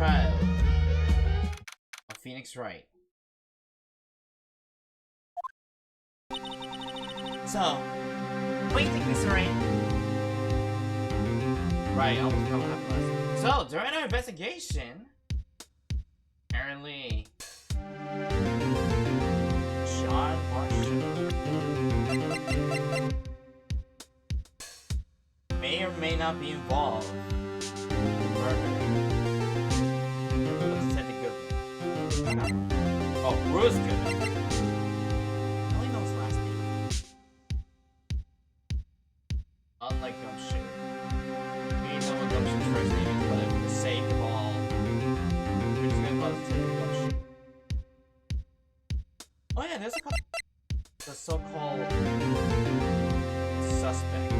trial of Phoenix Wright. So, what do you think, Mr. Wright? Right, almost forgot what happened last time. So, during our investigation, apparently, John Marshall may or may not be involved in the murder. Let's set the good one. Oh, Bruce Goodman. I only know his last name. Unlike Gumshoe. We didn't know what Gumshoe's first name is, but for the sake of all, we're just gonna call it Detective Gumshoe. Oh yeah, there's a couple. The so-called suspect.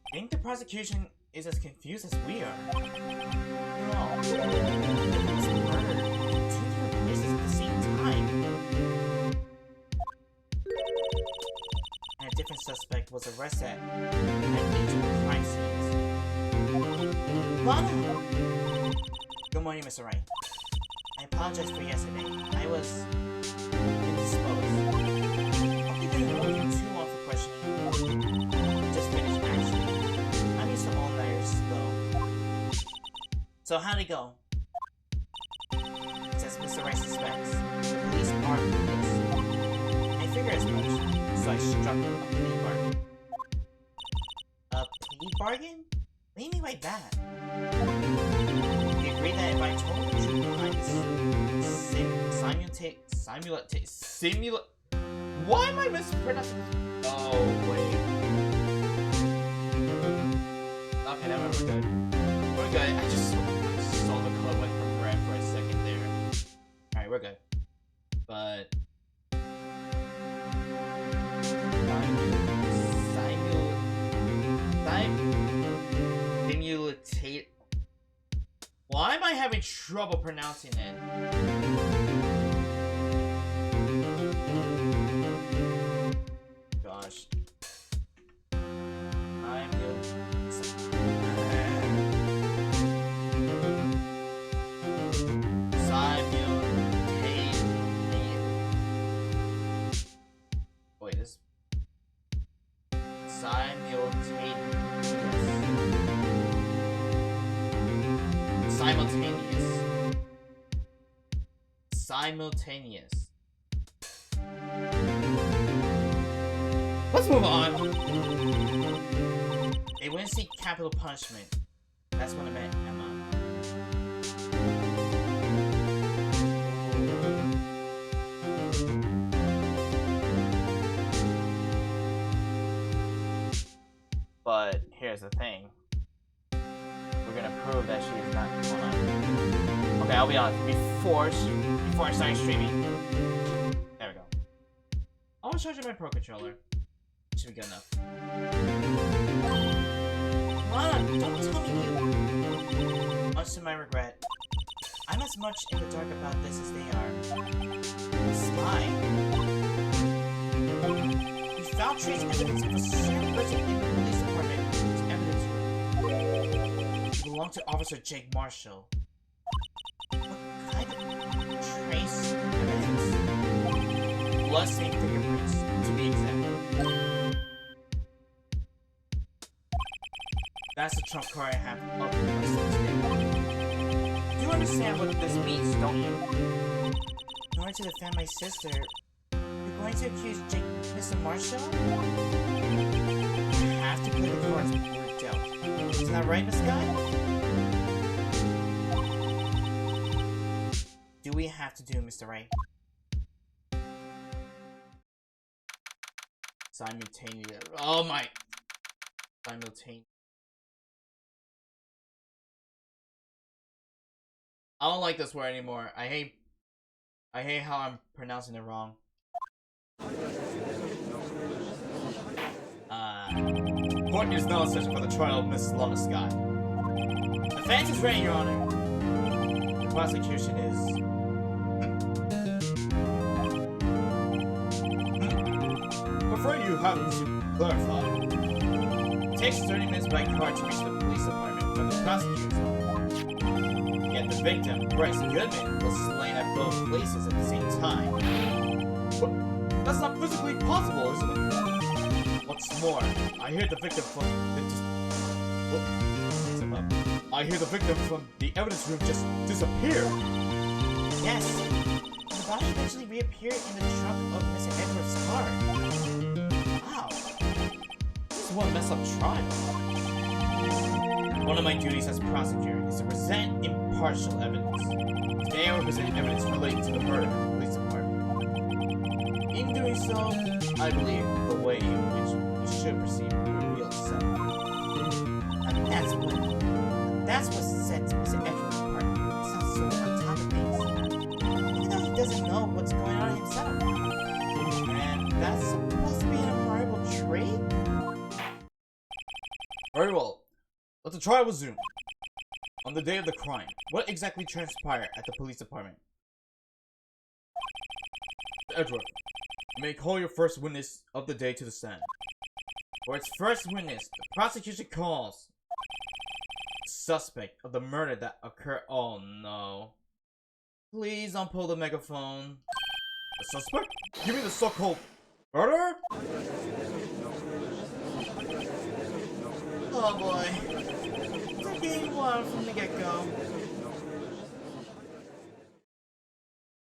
I think the prosecution is as confused as we are. No. It was murdered in 2 different places at the same time. And a different suspect was arrested at each of the crime scenes. Lana! Good morning, Mr. Wright. I apologize for yesterday. I was indisposed. Hope you didn't hold you too long for questioning. Just finished, actually. I'm used to all-nighters, though. So how'd it go? Says Mr. Wright suspects. The police are police. I figured as much, so I struck a plea bargain. A plea bargain? What do you mean by that? We agreed that if I told the truth behind this why am I mispronouncing? Oh, wait. Okay, never mind, we're good. We're good. I just saw the color went from red for a second there. Alright, we're good. But... Simulate... Why am I having trouble pronouncing it? Gosh. Wait, this... Simultaneous. Let's move on. They wouldn't seek capital punishment. That's what I meant, Emma. But here's the thing. We're gonna prove that she is not. Hold on. Okay, I'll be honest. Before I start streaming, there we go. I'll charge my Pro Controller. Should be good enough. Lana, don't tell me you. Much to my regret, I'm as much in the dark about this as they are. Sky. We found trace evidence of a certain person in the police department whose evidence belonged to Officer Jake Marshall. What kind of trace evidence? Blood-stained fingerprints, to be exact. That's the trump card I have up in my today. You understand what this means, don't you? In order to defend my sister, you're going to accuse Jake, Mr. Marshall? You have to play the cards we're dealt. Isn't that right, Miss Guy? Do we have to do, Mr. Wright? Simultaneous. Oh my. Simultaneous. I don't like this word anymore. I hate how I'm pronouncing it wrong. Court is now searching for the trial of Miss Lana Scott. Defense is ready, Your Honor. The prosecution is... I'm afraid you have to clarify. It takes 30 minutes by car to reach the police department from the prosecutor's office. Yet the victim, Bryce Goodman, was slain at both places at the same time. But that's not physically possible, isn't it? What's more, I hear the victim from the evidence room just disappeared. yes, the body eventually reappeared in the trunk of Mr. Edwards' car. Wow, this is one messed up trial. One of my duties as prosecutor is to present impartial evidence. Today I will present evidence relating to the murder of the police department. In doing so, I believe the way in which we should proceed will reveal itself. And that's what sets Mr. Edwards apart. He sounds so on top of things, even though he doesn't know what's going on himself. And that's supposed to be an admirable trait? Very well. Let the trial resume. On the day of the crime, what exactly transpired at the police department? Edward, you may call your first witness of the day to the stand. For its first witness, the prosecution calls the suspect of the murder that occurred. Oh no. Please don't pull the megaphone. The suspect? Give me the so-called murderer? Oh boy. It's being wild from the get-go.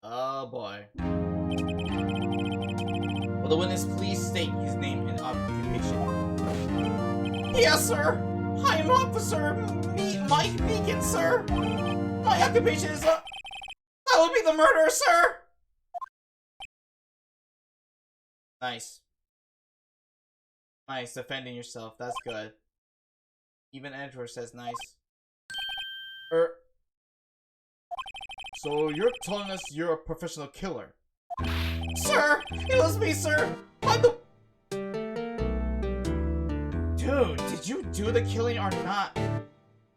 Oh boy. Will the witness please state his name and occupation? Yes, sir! I am Officer Mike Meekin, sir! My occupation is that will be the murderer, sir! Nice. Nice, defending yourself. That's good. Even Edward says nice. So you're telling us you're a professional killer? Sir! It was me, sir! I'm the... Dude, did you do the killing or not?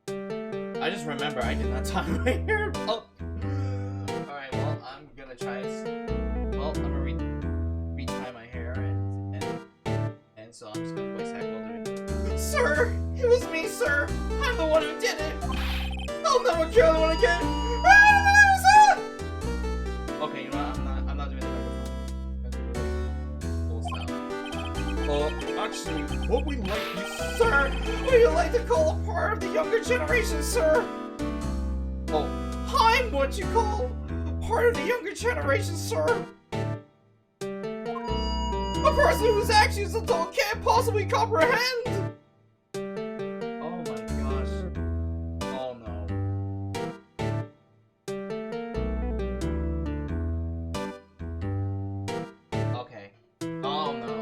I just remember I did not tie my hair. Oh. Alright, well, I'm gonna try well, I'm gonna retie my hair and so I'm just gonna voice act while doing it. Sir! It was me, sir! I'm the one who did it! I'll never kill anyone again! Okay, you know what? I'm not doing the microphone. Full stop. Actually, what we like you... Sir! Would you like to call a part of the younger generation, sir? Oh. I'm what you call part of the younger generation, sir! A person whose actions adult can't possibly comprehend! Oh my gosh. Oh no. Okay. Oh no.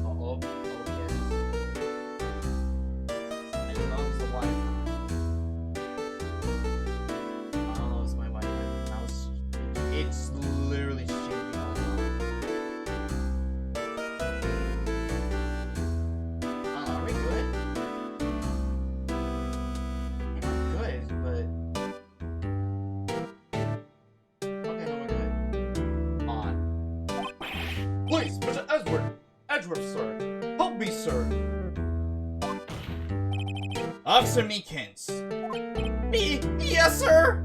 Oh yes. I don't know if it's the Wi-Fi. I don't know if it's my Wi-Fi. Now it's literally shaking all over. Are we good? We're good, but... Okay, no, we're good. On. Please, Mr. Edward, sir. Help me, sir. Officer Meekins. Yes, sir!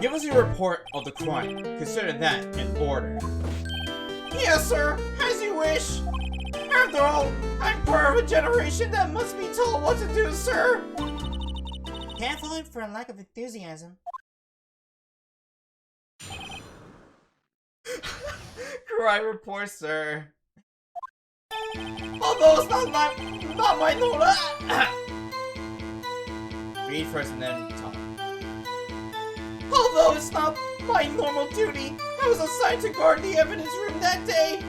Give us your report of the crime. Consider that in order. Yes, sir! As you wish! After all, I'm part of a generation that must be told what to do, sir! Can't fault him for a lack of enthusiasm. Crime report, sir. Although it's not my normal. Read first and then talk. Although it's not my normal duty, I was assigned to guard the evidence room that day.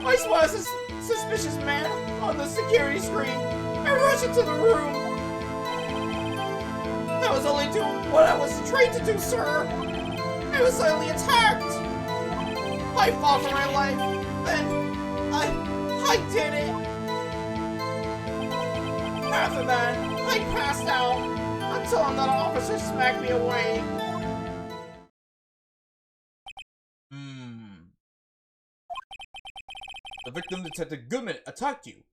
I saw a suspicious man on the security screen. I rushed into the room. I was only doing what I was trained to do, sir. I was suddenly attacked. I fought for my life. Then I did it. After that, I passed out until another officer smacked me away. The victim, Detective Goodman, attacked you.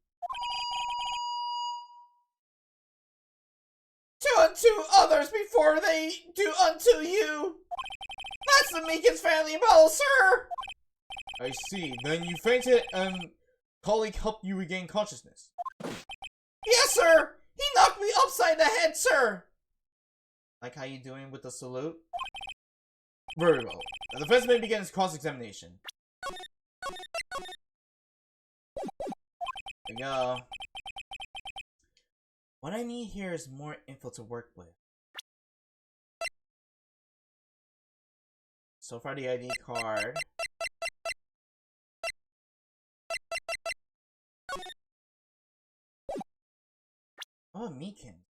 Do unto others before they do unto you. That's the Meekins family model, sir. I see. Then you fainted and colleague helped you regain consciousness. Yes, sir. He knocked me upside the head, sir. Like how you doing with the salute? Very well. The defense may begin its cross-examination. There we go. What I need here is more info to work with. So far, the ID card. Oh, Meekin.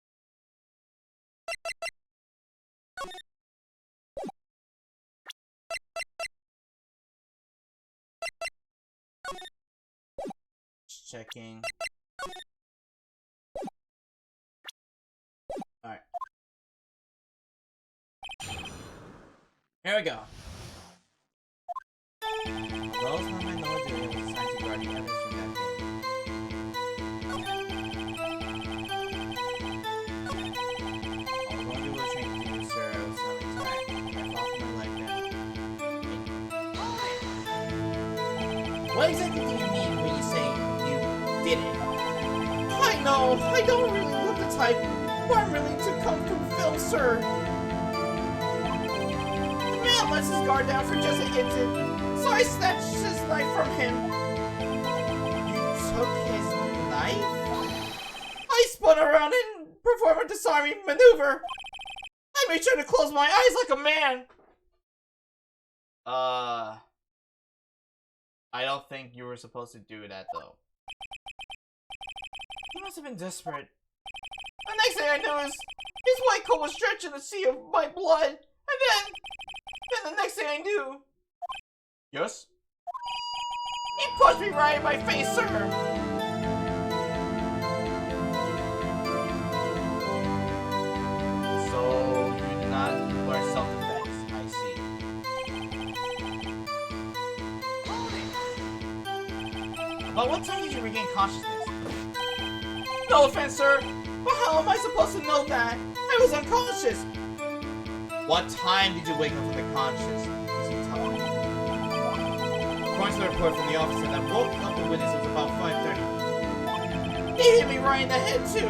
Just checking. Alright. Here we go. Well, it's not my knowledge that it was assigned to guard the evidence from that day. All I'm going to do was train to you, sir. I was suddenly attacked. I fought for my life then. What exactly do you mean when you say you did it? I know, I don't really look the type who I'm willing to come to film, sir. The man lets his guard down for just an instant, so I snatched his knife from him. You took his knife? I spun around and performed a disarming maneuver. I made sure to close my eyes like a man. I don't think you were supposed to do that, though. He must have been desperate. The next thing I knew is his white coat was drenched in a sea of my blood. And then the next thing I knew... Yes? He punched me right in my face, sir! So, you did not learn self-defense, I see. About what time did you regain consciousness? No offense, sir, but how am I supposed to know that? I was unconscious! What time did you wake up from the conscious? Is he telling me? According to the report from the officer that woke up the witness, it was about 5:30. He hit me right in the head, too!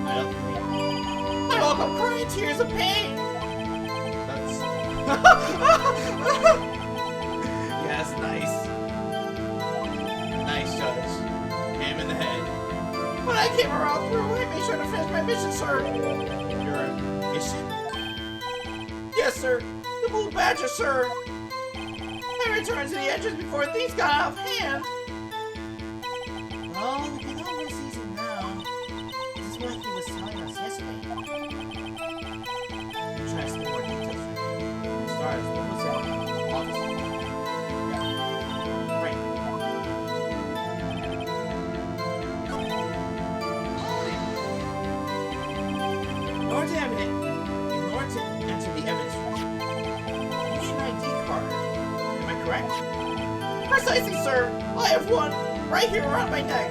I don't think... I woke up crying tears of pain! That's... Yes, nice. Nice, Judge. Hit him in the head. When I came around through, I made sure to finish my mission, sir. Your mission? Yes, sir. The Blue Badger, sir. I returned to the entrance before things got out of hand. Well, we can over season now. This is what he was telling us yesterday. I'm trying to see more details from him. As far as what was that? Officer. Yeah. Right. In order to enter the evidence room, you need an ID card. Am I correct? Precisely, sir. I have one right here around my neck.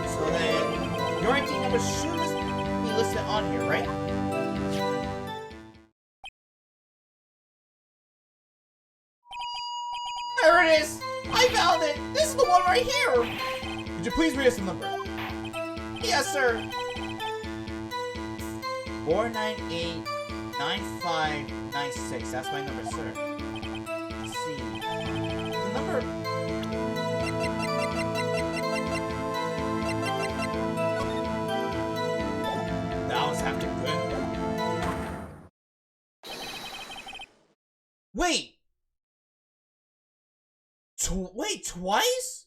So then, your ID number should be listed on here, right? There it is! I found it! This is the one right here! Could you please read us the number? Yes, sir. 498-9596. That's my number, sir. Let's see. The number... That was after good. Wait! Wait, twice?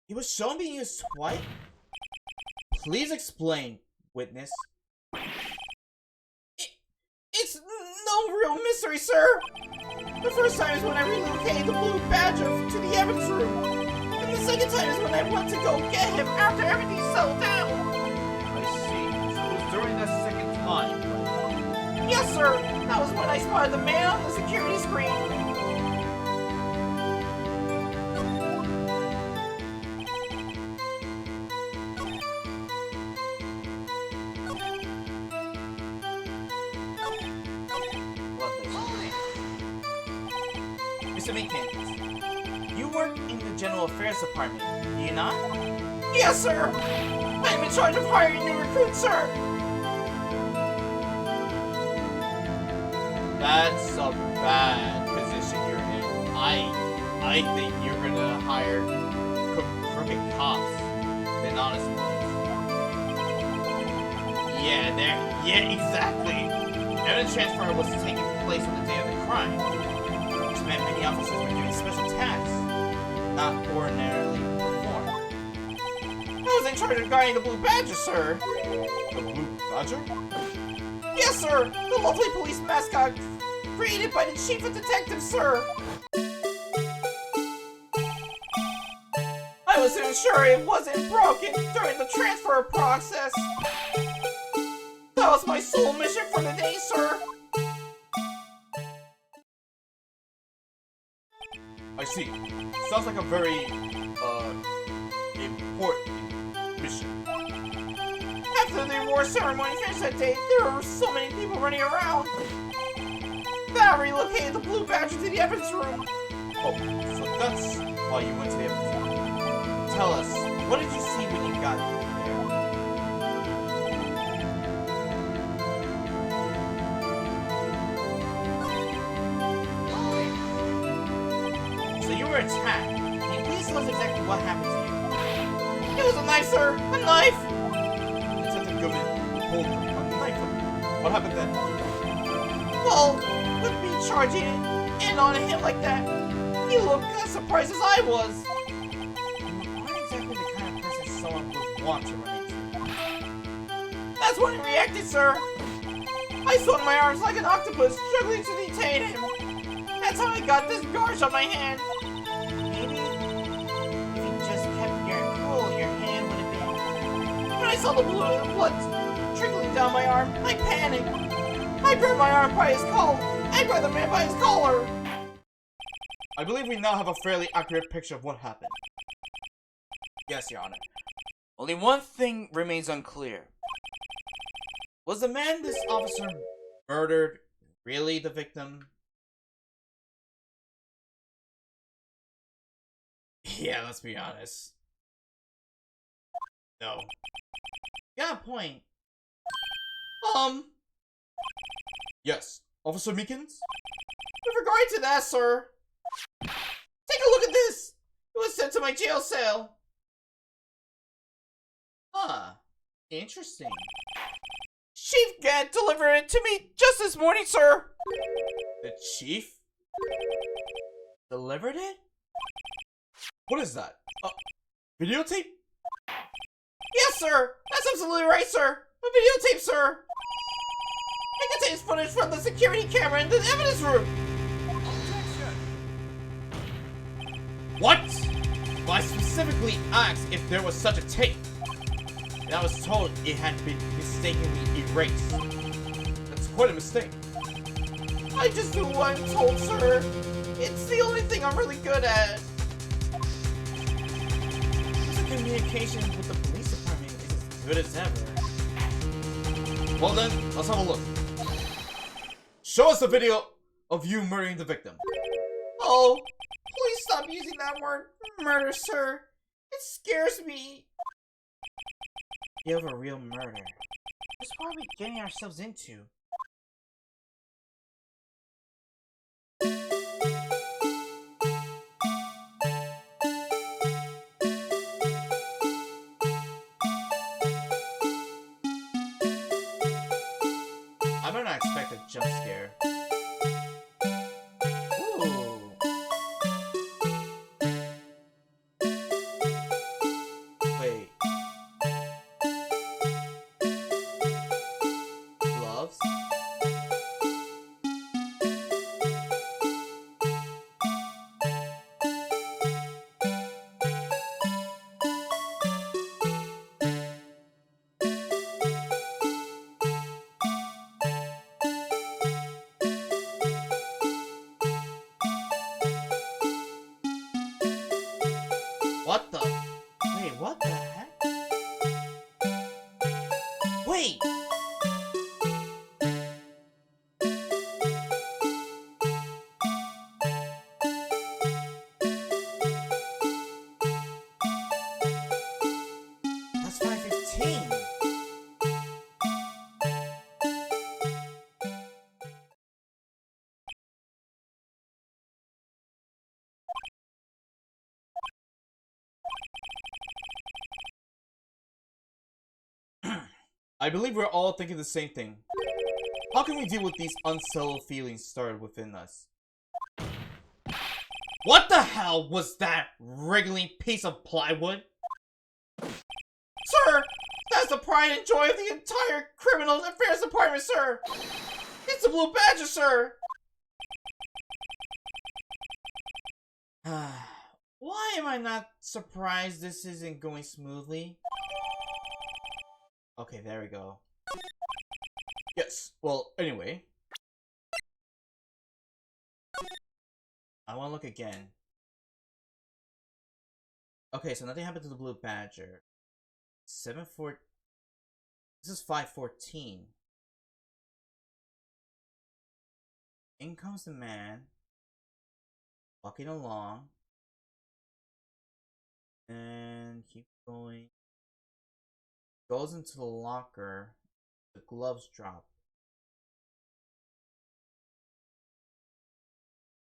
He was shown being used twice? Please explain, witness. It's no real mystery, sir! The first time is when I relocated the Blue Badger to the evidence room. And the second time is when I went to go get him after everything settled down. I see. So it was during that second time. Yes, sir. That was when I spotted the man on the security screen. Mr. Minkins, you work in the General Affairs Department, do you not? Yes, sir. I'm in charge of hiring new recruits, sir. That's a bad position you're in. I think you're gonna hire crooked cops than honest ones. Yeah, exactly. Evidence transfer was taking place on the day of the crime, which meant many officers were doing special tasks not ordinarily performed. I was in charge of guarding the Blue Badger, sir. The Blue Badger? Yes, sir. The lovely police mascot created by the chief of detectives, sir. I was to ensure it wasn't broken during the transfer process. That was my sole mission for the day, sir. I see. Sounds like a very, important mission. After the award ceremony finished that day, there were so many people running around. Then I relocated the Blue Badger to the evidence room. Oh, so that's why you went to the evidence room. Tell us, what did you see when you got there? So you were attacked. Can you please tell us exactly what happened to you? It was a knife, sir. A knife. Detective Goodman pulled a knife. What happened then? Well, with me charging in on him like that, he looked as surprised as I was. You aren't exactly the kind of person someone would want to run into. That's when he reacted, sir. I swung my arms like an octopus, struggling to detain him. That's how I got this gouge on my hand. Maybe if you just kept your cool, your hand would have been... When I saw the blood trickling down my arm, I panicked. I grabbed my arm by his collar. I grabbed the man by his collar. I believe we now have a fairly accurate picture of what happened. Yes, Your Honor. Only one thing remains unclear. Was the man this officer murdered really the victim? Yeah, let's be honest. No. Got a point. Yes. Officer Meekins? With regard to that, sir, take a look at this. It was sent to my jail cell. Huh. Interesting. Chief Gant delivered it to me just this morning, sir. The chief? Delivered it? What is that? Videotape? Yes, sir. That's absolutely right, sir. A videotape, sir. It contains footage from the security camera in the evidence room. What? Well, I specifically asked if there was such a tape. And I was told it had been mistakenly erased. That's quite a mistake. I just do what I'm told, sir. It's the only thing I'm really good at. The communication with the police department is as good as ever. Well then, let's have a look. Show us the video of you murdering the victim. Oh, please stop using that word, murder, sir. It scares me. You have a real murder. That's what are we getting ourselves into? I better not expect a jump scare. Ooh. Wait. Gloves? What the? Wait, what the heck? Wait! That's 5:15. I believe we're all thinking the same thing. How can we deal with these unsettled feelings started within us? What the hell was that wriggling piece of plywood? Sir! That's the pride and joy of the entire Criminal Affairs Department, sir! It's the Blue Badger, sir! Why am I not surprised this isn't going smoothly? Okay, there we go. Yes, well, anyway. I want to look again. Okay, so nothing happened to the Blue Badger. 7-4... This is 5:14. In comes the man. Walking along. And keep going. Goes into the locker. The gloves drop.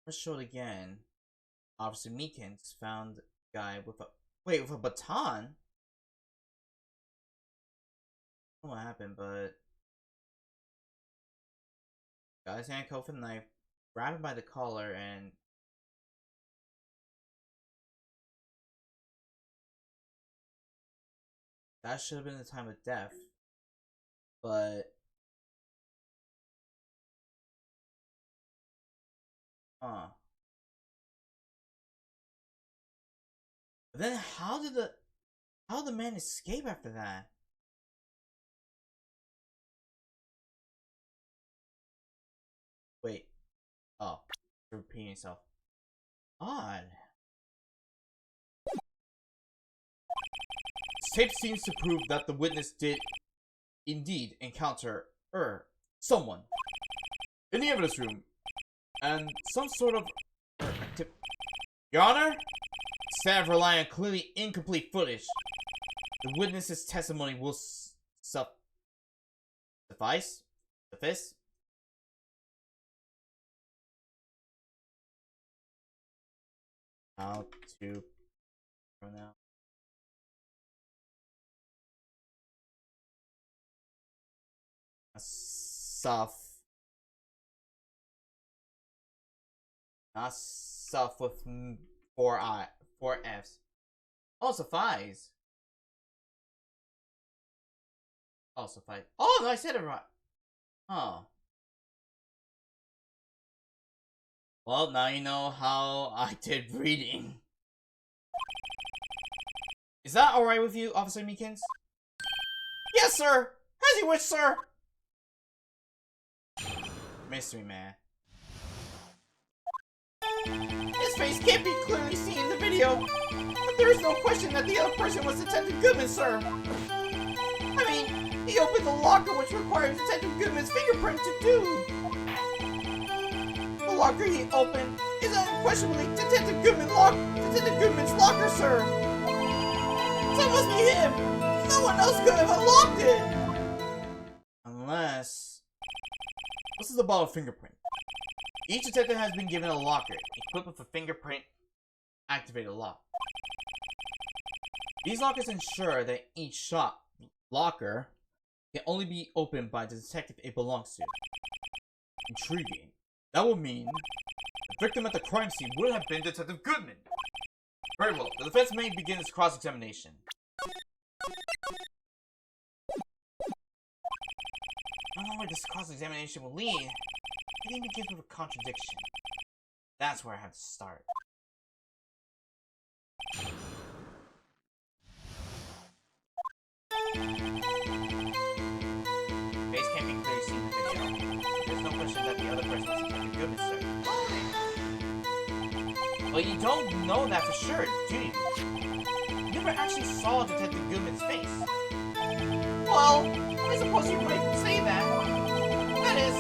Let's show it again. Officer Meekins found a guy with a... Wait, with a baton? I don't know what happened, but... Guy's handcuffed with a knife. Grab him by the collar and... That should have been the time of death. But... Huh. But then how did the man escape after that? Wait. Oh. Repeating himself. Odd. This tape seems to prove that the witness did indeed encounter someone in the evidence room and some sort of activity. Your Honor, instead of relying on clearly incomplete footage, the witness's testimony will suffice. How to pronounce not with four F's. Oh, suffice. Oh, suffice. Oh, no, I said it right. Oh. Well, now you know how I did reading. Is that alright with you, Officer Meekins? Yes, sir! As you wish, sir! Mystery man. His face can't be clearly seen in the video, but there is no question that the other person was Detective Goodman, sir. I mean, he opened the locker, which requires Detective Goodman's fingerprint to do. The locker he opened is unquestionably Detective Goodman's locker, sir. So it must be him. No one else could have unlocked it. Unless... This is about a fingerprint. Each detective has been given a locker, equipped with a fingerprint activated lock. These lockers ensure that each locker can only be opened by the detective it belongs to. Intriguing. That would mean the victim at the crime scene would have been Detective Goodman. Very well. The defense may begin its cross-examination. I don't know where this cross-examination will lead. I think it begins with a contradiction. That's where I have to start. Face can't be clearly seen in the video. There's no question that the other person was Detective Goodman, sir. But you don't know that for sure, do you? You never actually saw Detective Goodman's face. Well, I suppose you might say that. That is,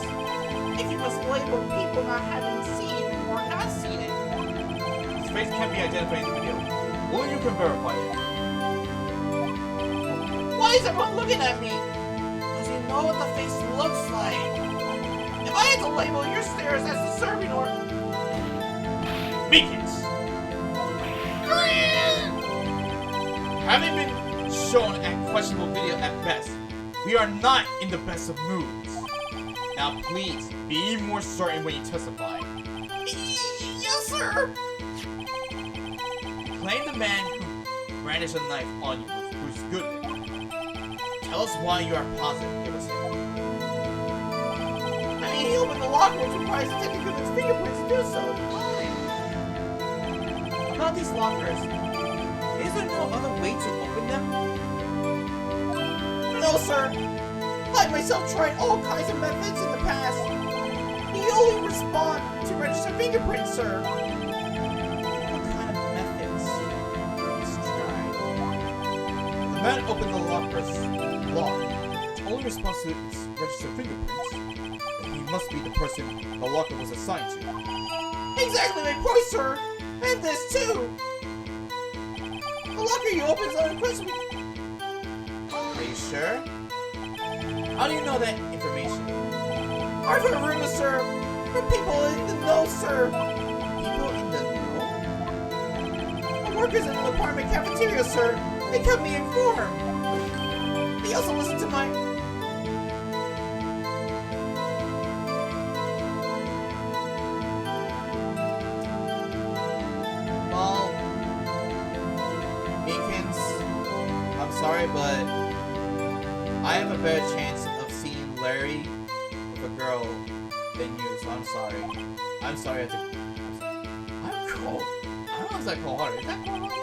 if you must label people not having seen or not seen it. His face can't be identified in the video. Only you can verify it. Why is everyone looking at me? Does he know what the face looks like? If I had to label your stares as disturbing or... Meekins! Having been shown a questionable video at best, we are not in the best of moods. Now please, be more certain when you testify. Yes, sir! Claim the man who brandished a knife on you was Bruce Goodman. Tell us why you are positive it was him. I mean, he opened the locker room to prize Detective Goodman's fingerprints to do so. About these lockers, is there no other way to open them? No, sir. I myself tried all kinds of methods in the past. The only respond to register fingerprints, sir. What kind of methods? Let's try. The man opened the locker's lock. Its only response to its registered fingerprints. Then he must be the person the locker was assigned to. Exactly my point, sir. And this too. The locker you open is unquestionably. Are you sure? How do you know that information? I've heard rumors, sir, from people in the know, sir. People in the know? The workers in the apartment cafeteria, sir. They kept me informed. They also listened to my... Well, Meekins, I'm sorry, but I have a better chance of seeing Larry with a girl than you, so I'm sorry. I'm sorry I have to... I'm cold. I don't know if that's cold-hearted. Is that cold-hearted?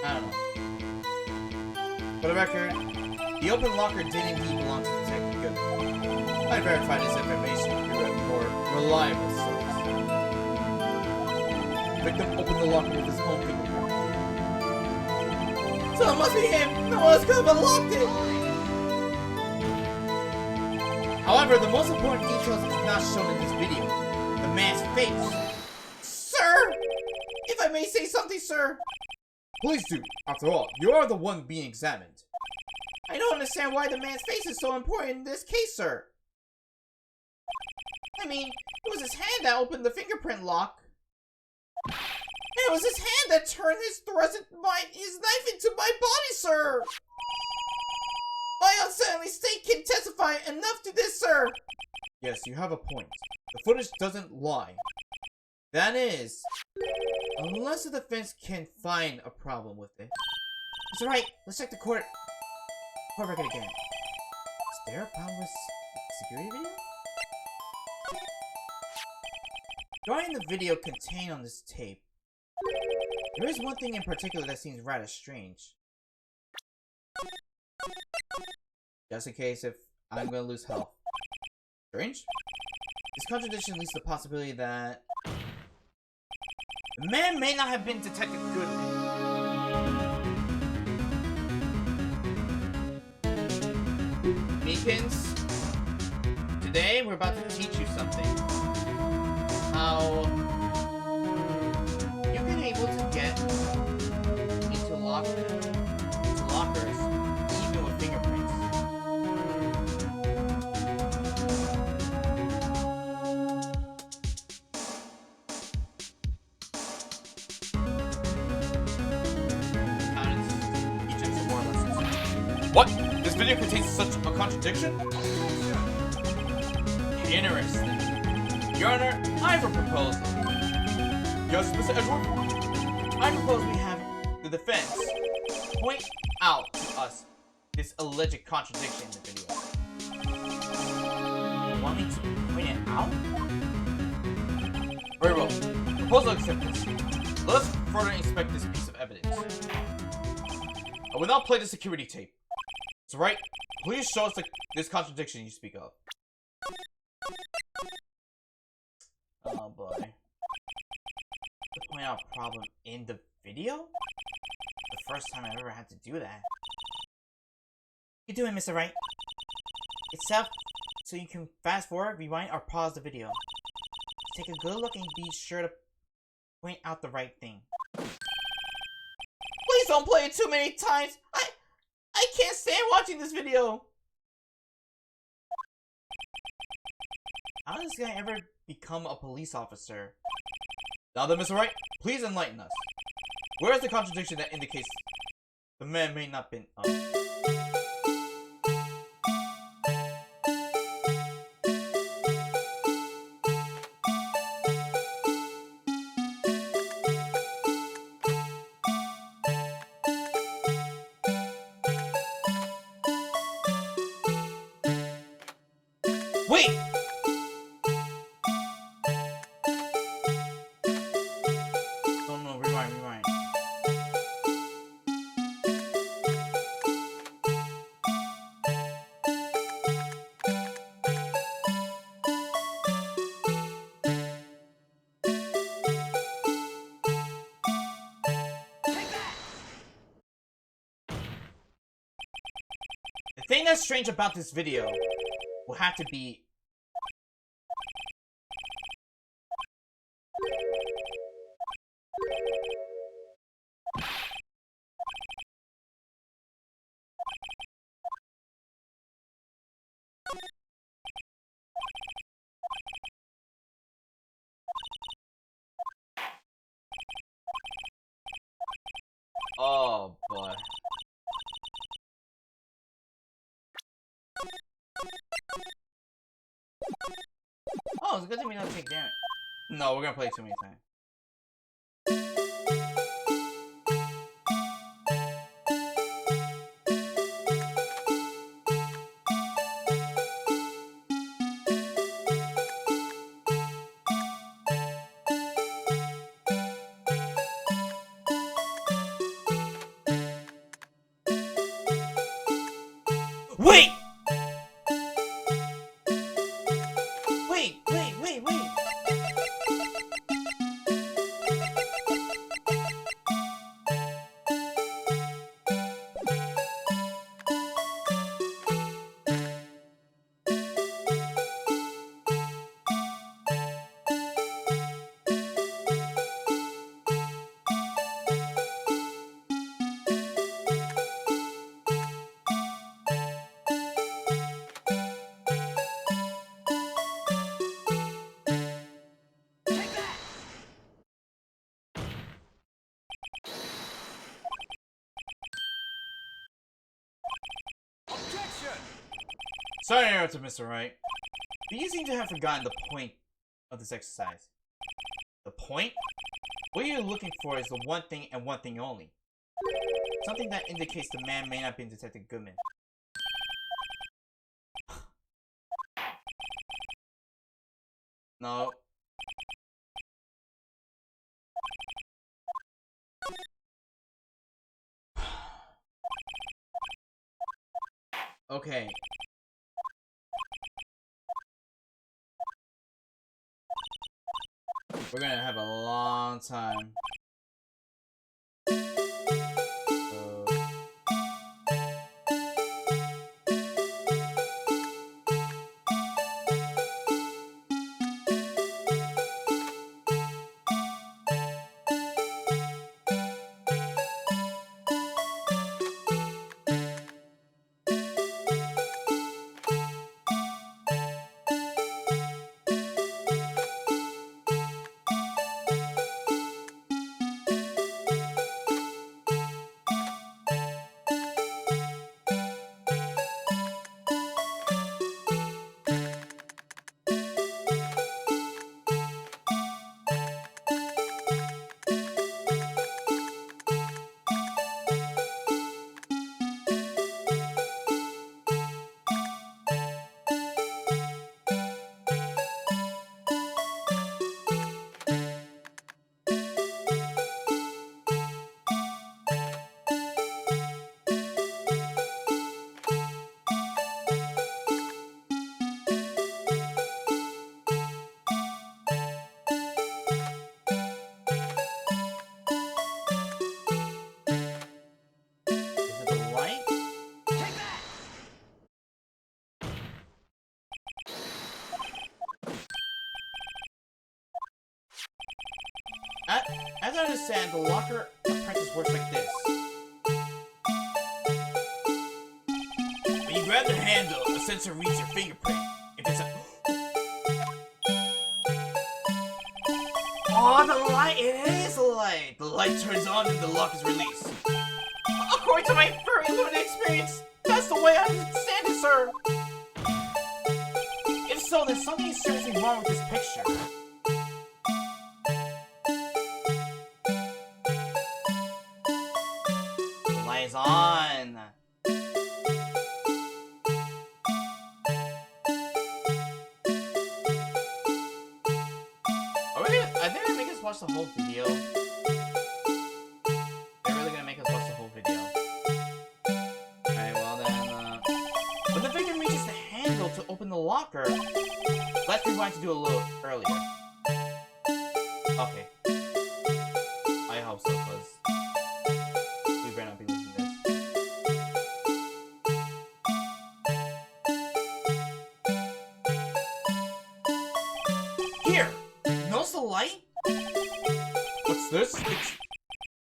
I don't know. For the record, the open locker did indeed belong to Detective Goodman. I verified this information through a more reliable source. The victim opened the locker with his own fingerprint. So it must be him. No one else could have unlocked it. However, the most important details is not shown in this video. The man's face. Sir! If I may say something, sir. Please do. After all, you are the one being examined. I don't understand why the man's face is so important in this case, sir. I mean, it was his hand that opened the fingerprint lock. And it was his hand that turned his knife into my body, sir. My unsettling state can testify enough to this, sir. Yes, you have a point. The footage doesn't lie. That is, unless the defense can find a problem with it. That's right. Let's check the court record again. Is there a problem with the security video? Regarding the video contained on this tape, there is one thing in particular that seems rather strange. Just in case if I'm gonna lose health. Strange? This contradiction leads to the possibility that the man may not have been Detective Goodman. Meekins, today we're about to teach you something. How you've been able to get into lockers even with fingerprints. What? This video contains such a contradiction? Interesting. Your Honor, I have a proposal. Yes, Mr. Edward? I propose we have the defense point out to us this alleged contradiction in the video. You want me to point it out? Very well. Proposal accepted. Let us further inspect this piece of evidence. I will now play the security tape. So right, please show us this contradiction you speak of. Oh boy. point out a problem in the video? The first time I've ever had to do that. You doing, Mr. Wright? It's up so you can fast forward, rewind, or pause the video. Take a good look and be sure to point out the right thing. Please don't play it too many times! I can't stand watching this video! How did this guy ever become a police officer? Now then, Mr. Wright, please enlighten us. Where is the contradiction that indicates the man may not been Wait! No, rewind. The thing that's strange about this video will have to be... Oh, boy. Oh, it's a good thing we don't take damage. No, we're gonna play it too many times. Wait! Wait. Sorry to interrupt, Mr. Wright, but you seem to have forgotten the point of this exercise. The point? What you're looking for is the one thing and one thing only. Something that indicates the man may not be Detective Goodman. No. Okay. We're gonna have a long time. As I understand, the locker apprentice works like this. When you grab the handle, a sensor reads your fingerprint. If it's a... Oh, the light! It is a light! The light turns on and the lock is released. According to my very limited experience, that's the way I understand it, sir! If so, then something is seriously wrong with this picture. The light is on! I think they're making us watch the whole video. They're really gonna make us watch the whole video. Alright, well then, when the victim reaches the handle to open the locker, let's rewind to do a little earlier. Okay. I hope so, because we better not be losing this. Here! Notice the light? What's this? It's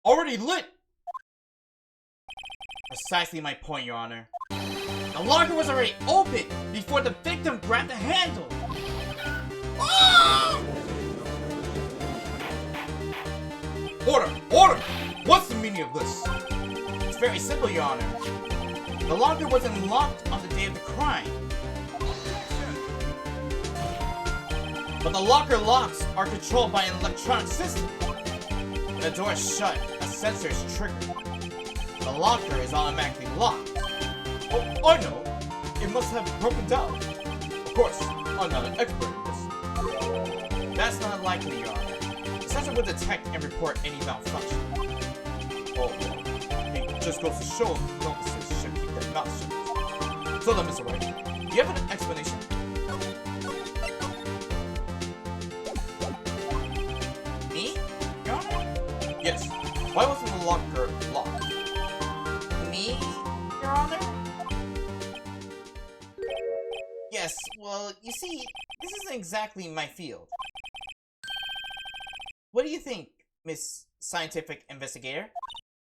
already lit! Precisely my point, Your Honor. The locker was already open before the victim grabbed the handle! Ah! Order! Order! What's the meaning of this? It's very simple, Your Honor. The locker wasn't locked on the day of the crime. But the locker locks are controlled by an electronic system. When the door is shut, a sensor is triggered. The locker is automatically locked. Oh, I know. It must have broken down. Of course, I'm not an expert in this. That's not likely, Your Honor. The sensor will detect and report any malfunction. Oh, it just goes to show novices should keep their mouths shut. So then, Mr. Wright, do you have an explanation? Me? Your Honor? Yes. Why wasn't the locker locked? Me, Your Honor? Yes, well, you see, this isn't exactly my field. What do you think, Miss Scientific Investigator?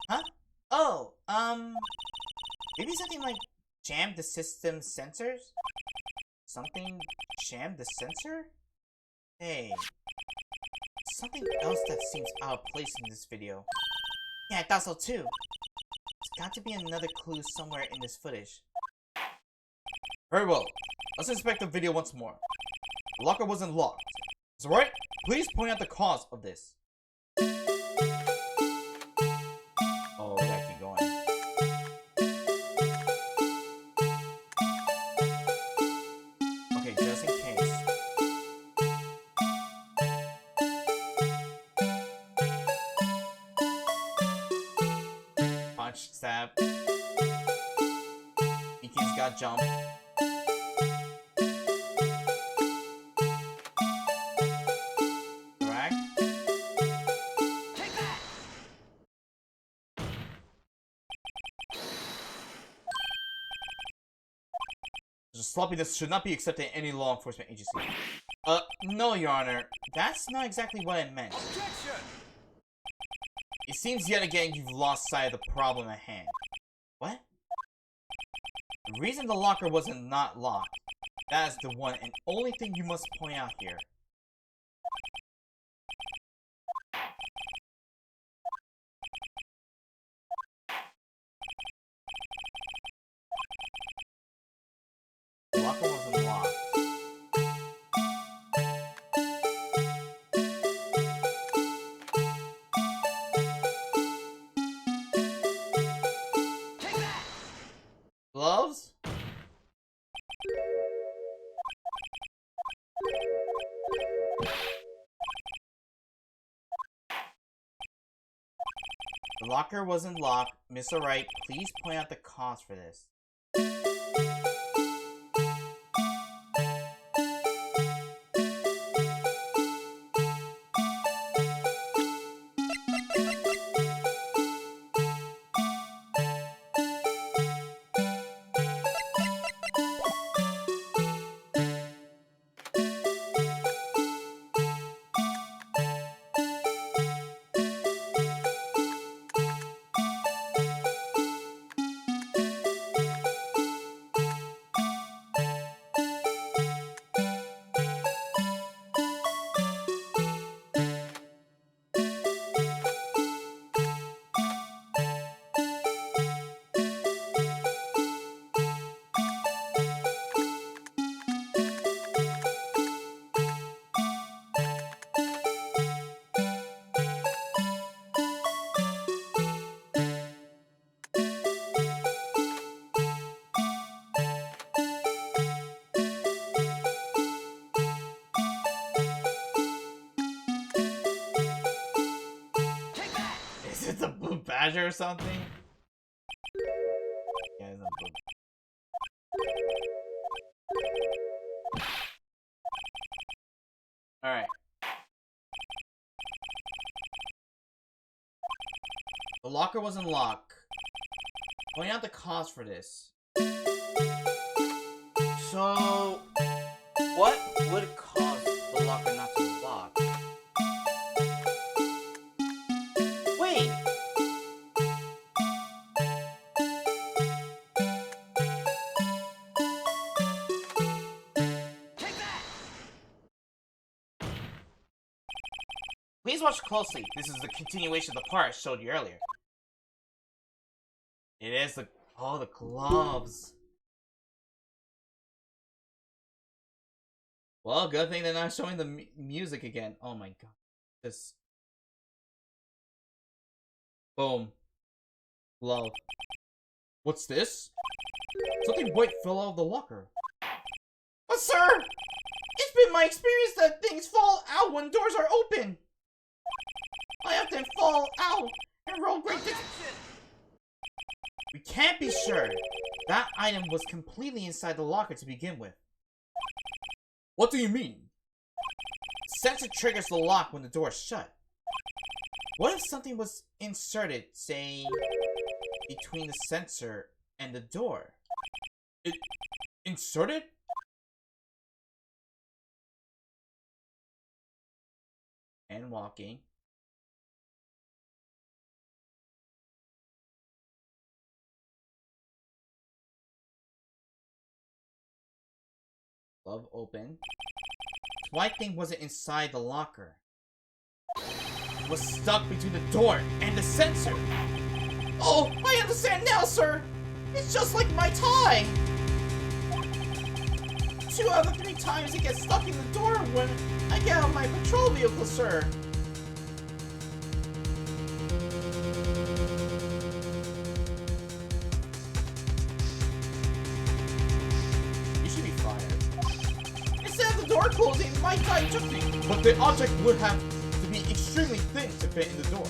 Huh? Oh, maybe something like jam the system sensors? Something jam the sensor? Hey, something else that seems out of place in this video. Yeah, I thought so too. There's got to be another clue somewhere in this footage. Very well. Let's inspect the video once more. The locker wasn't locked. Is that right? Please point out the cause of this. Oh, we gotta keep going. Okay, just in case. Punch, stab. Mickey's got jump. Sloppiness should not be accepted in any law enforcement agency. No, Your Honor. That's not exactly what I meant. Objection! It seems yet again you've lost sight of the problem at hand. What? The reason the locker wasn't not locked, that is the one and only thing you must point out here. The locker wasn't locked. Gloves? The locker wasn't locked. Mr. Wright, please point out the cause for this. badger or something? Yeah, it's not good. Alright. The locker was unlocked. Point out the cause for this. So, what would cause the locker not to lock? Wait! Please watch closely. This is the continuation of the part I showed you earlier. It is the... Oh, the gloves. Well, good thing they're not showing the music again. Oh my god. Just... Boom. Glove. What's this? Something white fell out of the locker. But sir! It's been my experience that things fall out when doors are open. I often fall out and roll great distance. We can't be sure. That item was completely inside the locker to begin with. What do you mean? The sensor triggers the lock when the door is shut. What if something was inserted, say, between the sensor and the door? Inserted? And walking. Glove open. This white thing wasn't inside the locker. It was stuck between the door and the sensor. Oh, I understand now, sir. It's just like my tie. 2 out of 3 times it gets stuck in the door when I get out my patrol vehicle, sir. You should be fired. Instead of the door closing, my tie adjusting. But the object would have to be extremely thin to fit in the door.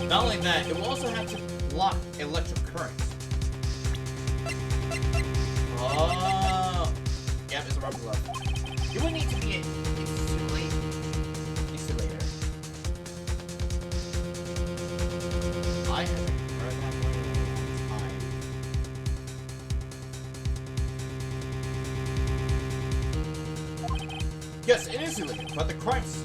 Not only that, it will also have to block electric currents. Oh, yep, it's a rubber glove. You would need to be an insulator. I haven't heard that word in a long time. Yes, an insulator, but the crime scene.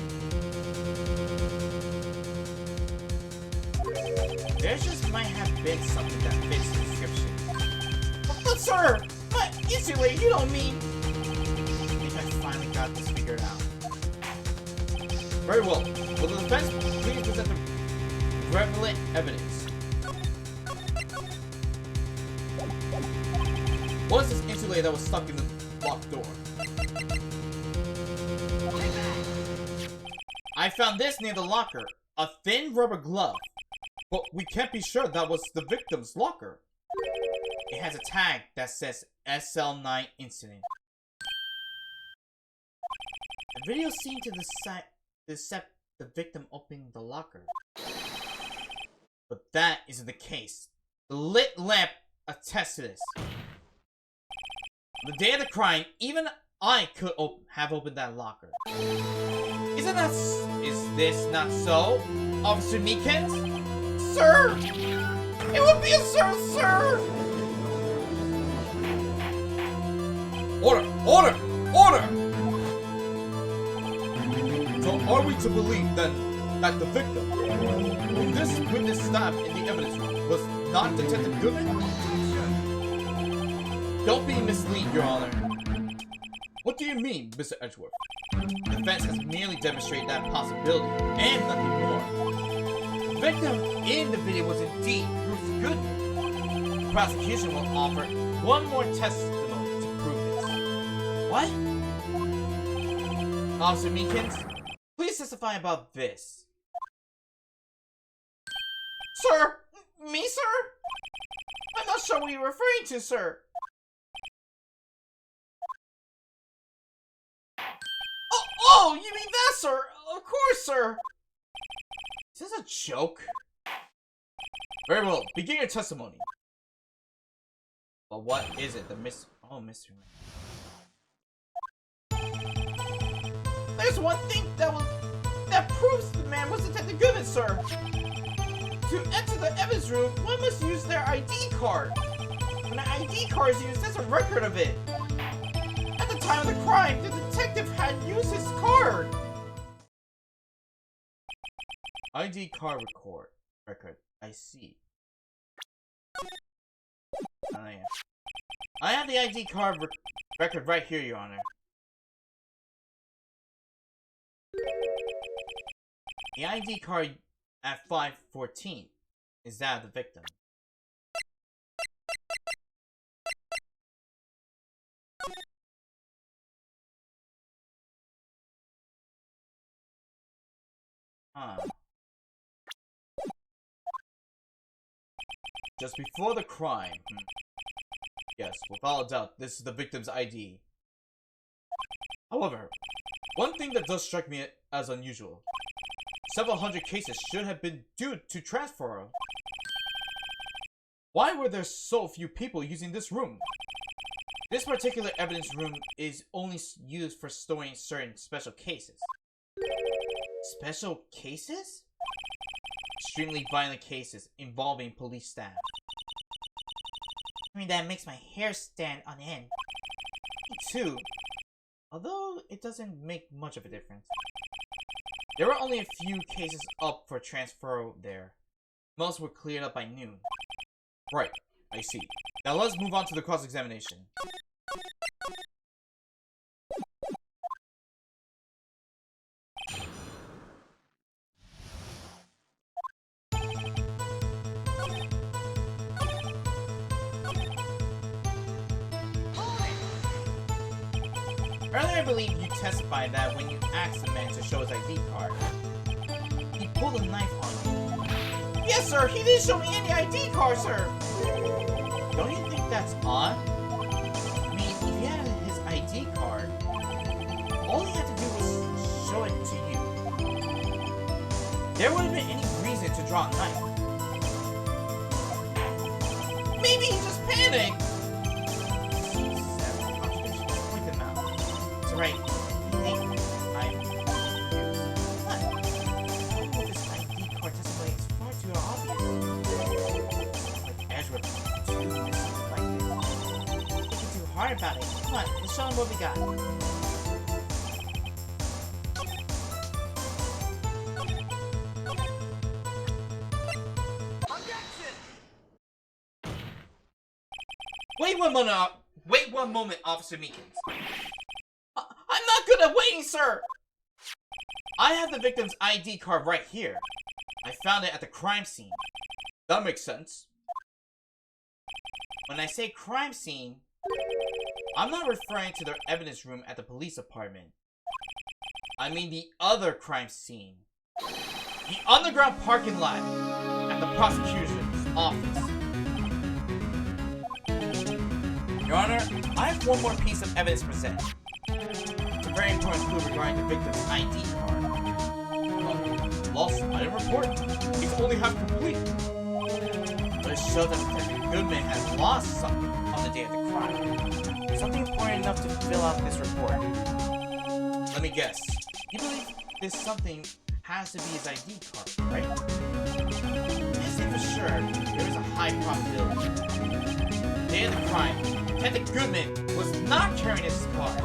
There just might have been something that fits the description. But sir, what insulator? You don't mean? I think I finally got this figured out. Very well. Will the defense please present the relevant evidence? What is this insulator that was stuck in the locked door? I found this near the locker. A thin rubber glove. But we can't be sure that was the victim's locker. It has a tag that says SL9 incident. The video seemed to decept the victim opening the locker. But that isn't the case. The lit lamp attests to this. On the day of the crime, even I could have opened that locker. Is this not so, Officer Meekins? Sir! It would be a sir! Order! Order! Order! So are we to believe then that the victim, whom this witness stabbed in the evidence room, was not Detective Goodman? Don't be mislead, Your Honor. What do you mean, Mr. Edgeworth? The defense has merely demonstrated that possibility, and nothing more. The victim in the video was indeed Bruce Goodman. The prosecution will offer one more testimony to prove this. What? Officer Meekins, please testify about this. Sir? Me, sir? I'm not sure what you're referring to, sir. Oh, you mean that, sir? Of course, sir. Is this a joke? Very well, begin your testimony. But what is it? Mystery man. There's one thing that proves the man was Detective Goodman, sir. To enter the evidence room, one must use their ID card. When an ID card is used, there's a record of it. At the time of the crime, the detective had used his card. ID card record. I see. I have the ID card record right here, Your Honor. The ID card at 5:14 is that of the victim. Just before the crime. Yes, without a doubt, this is the victim's ID. However, one thing that does strike me as unusual. Several hundred cases should have been due to transfer. Why were there so few people using this room? This particular evidence room is only used for storing certain special cases. Special cases? Extremely violent cases involving police staff. I mean, that makes my hair stand on end. Me too. Although, it doesn't make much of a difference. There were only a few cases up for transfer there. Most were cleared up by noon. Right, I see. Now let's move on to the cross-examination. Earlier, I believe you testified that when you asked the man to show his ID card, he pulled a knife on you. Yes, sir! He didn't show me any ID card, sir! Don't you think that's odd? I mean, if he had his ID card, all he had to do was show it to you. There wouldn't have been any reason to draw a knife. Maybe he just panicked! Right. You think I'm what? Oh, this ID card display is far too obvious. Like Ezra too missing like this. Thinking too hard about it. Come on, let's show him what we got. Objection! Wait one moment, Officer Meekins. I'm not good at waiting, sir! I have the victim's ID card right here. I found it at the crime scene. That makes sense. When I say crime scene, I'm not referring to the evidence room at the police department. I mean the other crime scene. The underground parking lot at the prosecutor's office. Your Honor, I have one more piece of evidence to present. It's a very important clue regarding the victim's ID card. Lost item report? It's only half complete. But it shows that Detective Goodman has lost something on the day of the crime. Something important enough to fill out this report. Let me guess. You believe this something has to be his ID card, right? To say for sure, there is a high probability. The day of the crime, Detective Goodman was not carrying his card.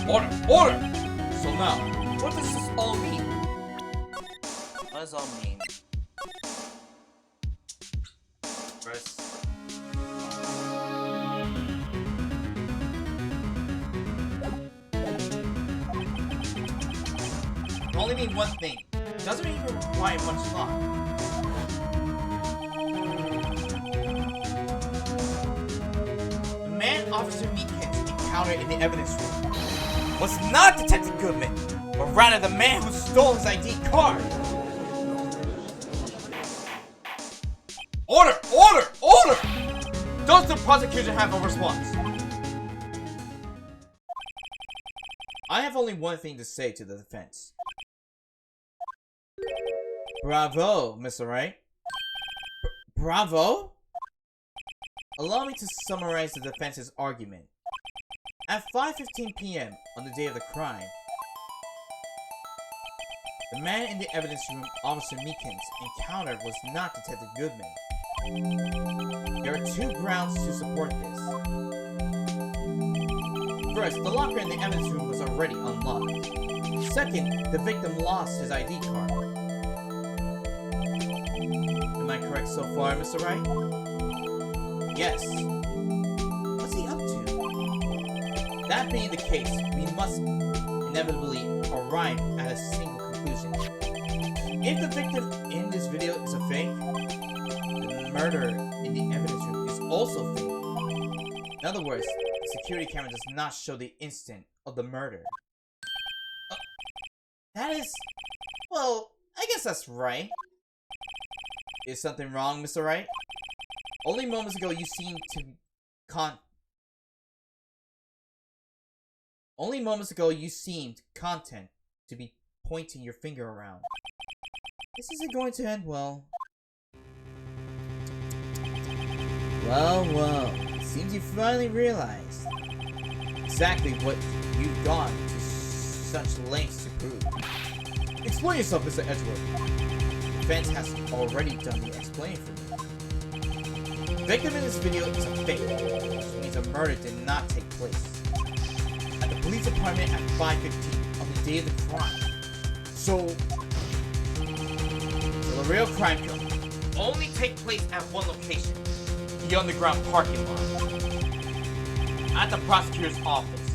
Order! Order! So now, what does this all mean? What does all mean? First... It only mean one thing. It doesn't even require much thought. The man Officer Meekins encountered in the evidence room was not Detective Goodman, but rather the man who stole his ID card. Does the prosecution have a response? I have only one thing to say to the defense. Bravo, Mr. Wright. Bravo? Allow me to summarize the defense's argument. At 5:15 p.m. on the day of the crime, the man in the evidence room Officer Meekins encountered was not Detective Goodman. There are two grounds to support this. First, the locker in the evidence room was already unlocked. Second, the victim lost his ID card. Am I correct so far, Mr. Wright? Yes. What's he up to? That being the case, we must inevitably arrive at a single conclusion. If the victim in this video is a fake, the murder in the evidence room is also fake. In other words, the security camera does not show the instant of the murder. That is... well, I guess that's right. Is something wrong, Mr. Wright? Only moments ago you seemed to content to be pointing your finger around. This isn't going to end well. Well, it seems you finally realized exactly what you've gone to such lengths to prove. Explain yourself, Mr. Edgeworth. The defense has already done the explaining for me. The victim in this video is a fake, which means a murder did not take place at the police department at 5:15 on the day of the crime. So the real crime could only take place at one location, the underground parking lot. At the prosecutor's office,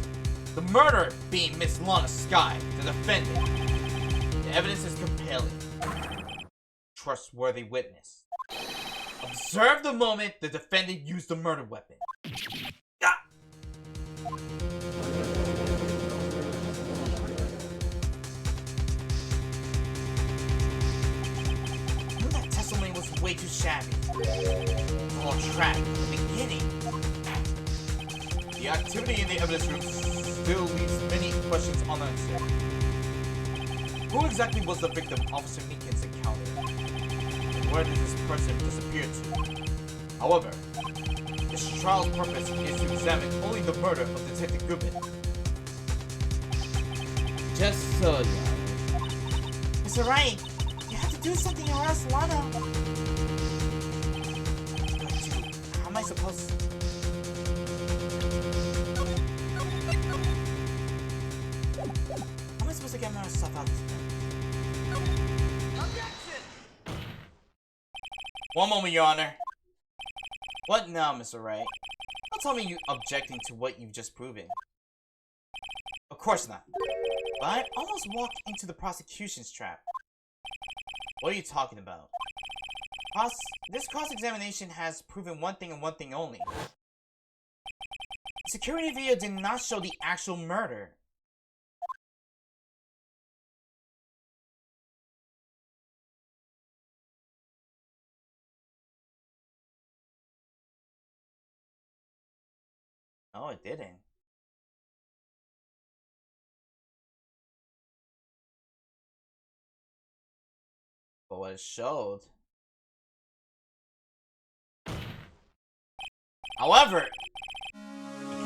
the murder being Miss Lana Skye, the defendant. The evidence is compelling. Trustworthy witness. Observe the moment the defendant used the murder weapon. Ah! Knew that testimony was way too shabby. All trapped from the beginning. The activity in the evidence room still leaves many questions unanswered. Who exactly was the victim Officer Meekins encountered? And where did this person disappear to? However, this trial's purpose is to examine only the murder of Detective Goodman. Just so, yeah. Mr. Wright, you have to do something or else Lana... How am I supposed to... to get my stuff out. Objection! One moment, Your Honor. What now, Mr. Wright? Don't tell me you're objecting to what you've just proven. Of course not. But I almost walked into the prosecution's trap. What are you talking about? This cross-examination has proven one thing and one thing only. The security video did not show the actual murder. No, it didn't. But what it showed... However, it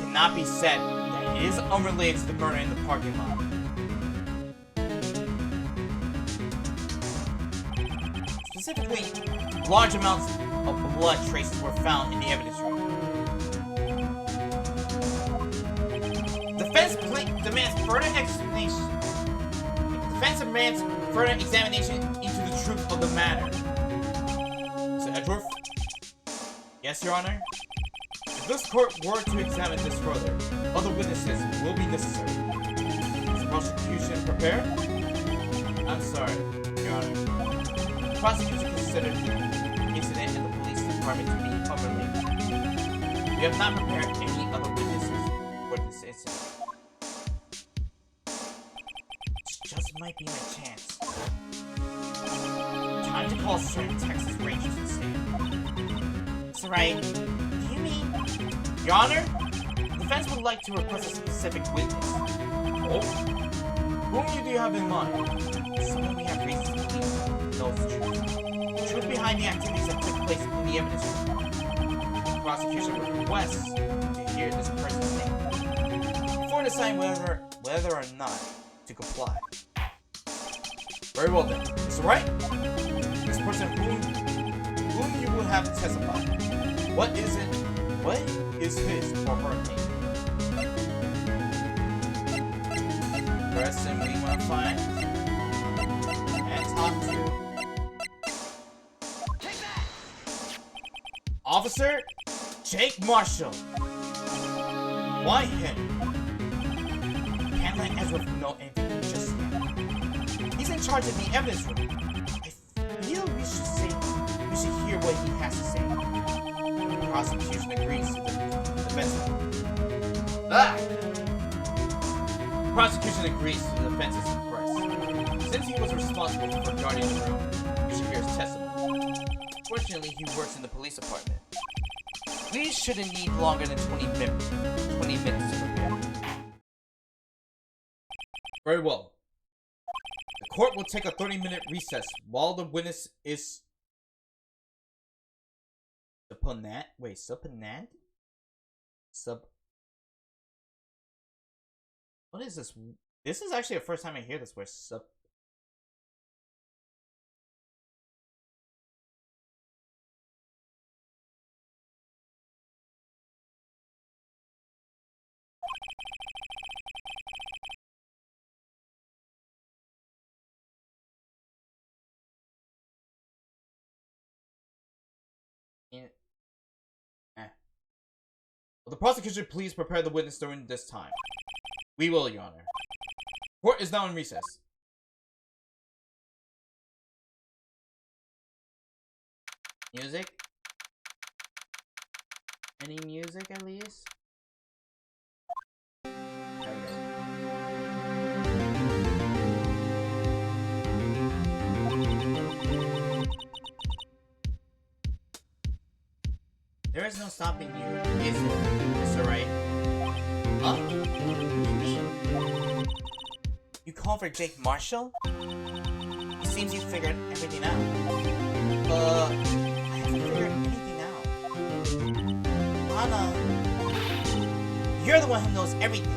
cannot be said that it is unrelated to the murder in the parking lot. Specifically, large amounts of blood traces were found in the evidence room. Defense demands further explanation. Defense demands further examination into the truth of the matter. Mr. Edgeworth? Yes, Your Honor? If this court were to examine this further, other witnesses will be necessary. Is the prosecution prepared? I'm sorry, Your Honor. The prosecution considered the incident in the police department to be unrelated. We have not prepared any other witnesses for this incident. This just might be my chance. Time to call certain Texas Rangers and stand. That's right. Do you mean Your Honor, the defense would like to request a specific witness. Oh? Whom do you have in mind? Someone we have reason to believe knows the truth. The truth behind the activities that took place in the evidence room. The prosecution would request to hear this person's name before deciding whether or not to comply. Very well then. Mr. Wright, this person whom you will have to testify. What is his or her name? Person we want to find and talk to. Take that! Officer Jake Marshall. Why him? Can't let Ezra know anything just yet. He's in charge of the evidence room. I feel we should hear what he has to say. The prosecution agrees to the defense. The prosecution agrees to the defense's request. Since he was responsible for guarding the room, we should hear his testimony. Fortunately, he works in the police department. We shouldn't need longer than 20 minutes to prepare. Very well. The court will take a 30-minute recess while the witness is subpoenaed. Wait, subpoenaed? What is this? This is actually the first time I hear this word. Will the prosecution please prepare the witness during this time? We will, Your Honor. Court is now in recess. Music? Any music at least? There we go. There is no stopping you, is there, Mr. Wright? Huh? You mean? You call for Jake Marshall? It seems you figured everything out. I haven't figured anything out. Anna, you're the one who knows everything.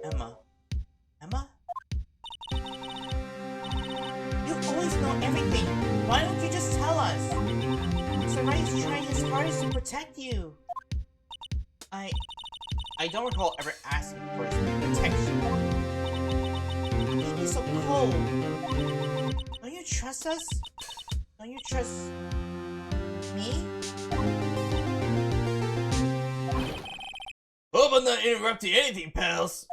Emma? You always know everything. Why don't you just tell us? Mr. Wright is trying his hardest to protect you. I don't recall ever asking for his protection. He's so cold. Don't you trust us? Don't you trust me? Hope I'm not interrupting anything, pals.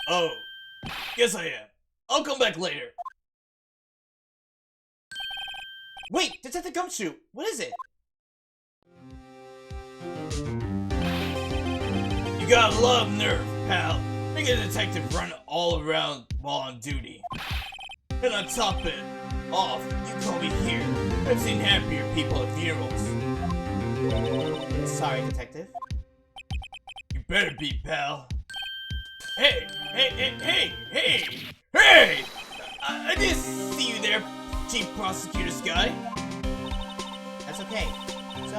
Oh, yes I am. I'll come back later. Wait, Detective Gumshoe, what is it? You got a lot of nerve, pal. Make a detective run all around while on duty. And on top of it off, you call me here. I've seen happier people at funerals. Sorry, Detective. You better be, pal. Hey! I didn't see you there, Chief Prosecutor's guy. That's okay. So,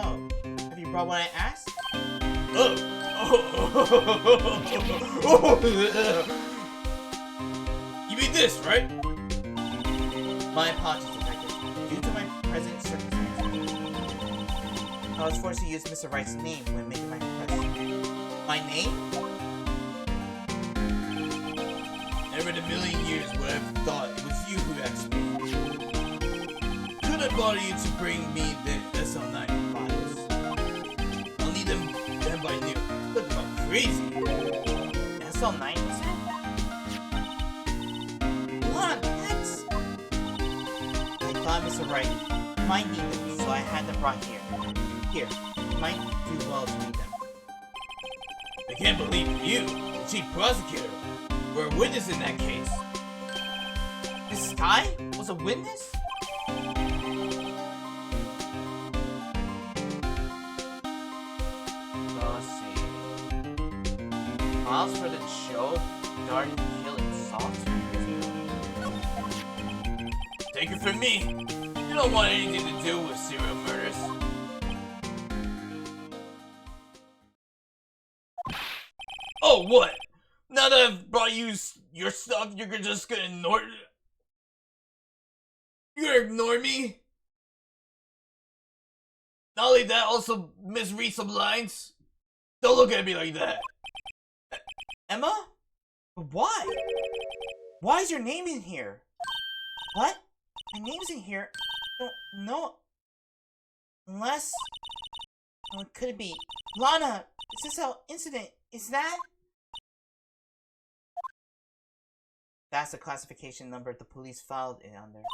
have you brought what I asked? You mean this, right? My apologies, Detective. Due to my present circumstances, I was forced to use Mr. Wright's name when making my request. My name? Never in a million years would I have thought it was you who asked me. Could I bother you to bring me the SL9 files? I'll need them by noon. Look, I'm crazy. SL9, you said? What? That's... I thought Mr. Wright might need them, so I had them brought here. Here, you might do well to read them. I can't believe you, the Chief Prosecutor, were a witness in that case. This guy was a witness? mouse for the Joe Dark killing salt? Take it from me. You don't want anything to do with serial murders. Oh, what? Now that I've brought you your stuff, you're just gonna ignore it? You're gonna ignore me? Not only that, also misread some lines? Don't look at me like that. Emma? Why? Why is your name in here? What? My name's in here? Don't know. Unless... What could it be? Lana! Is this how incident? Is that? That's the classification number the police filed it under.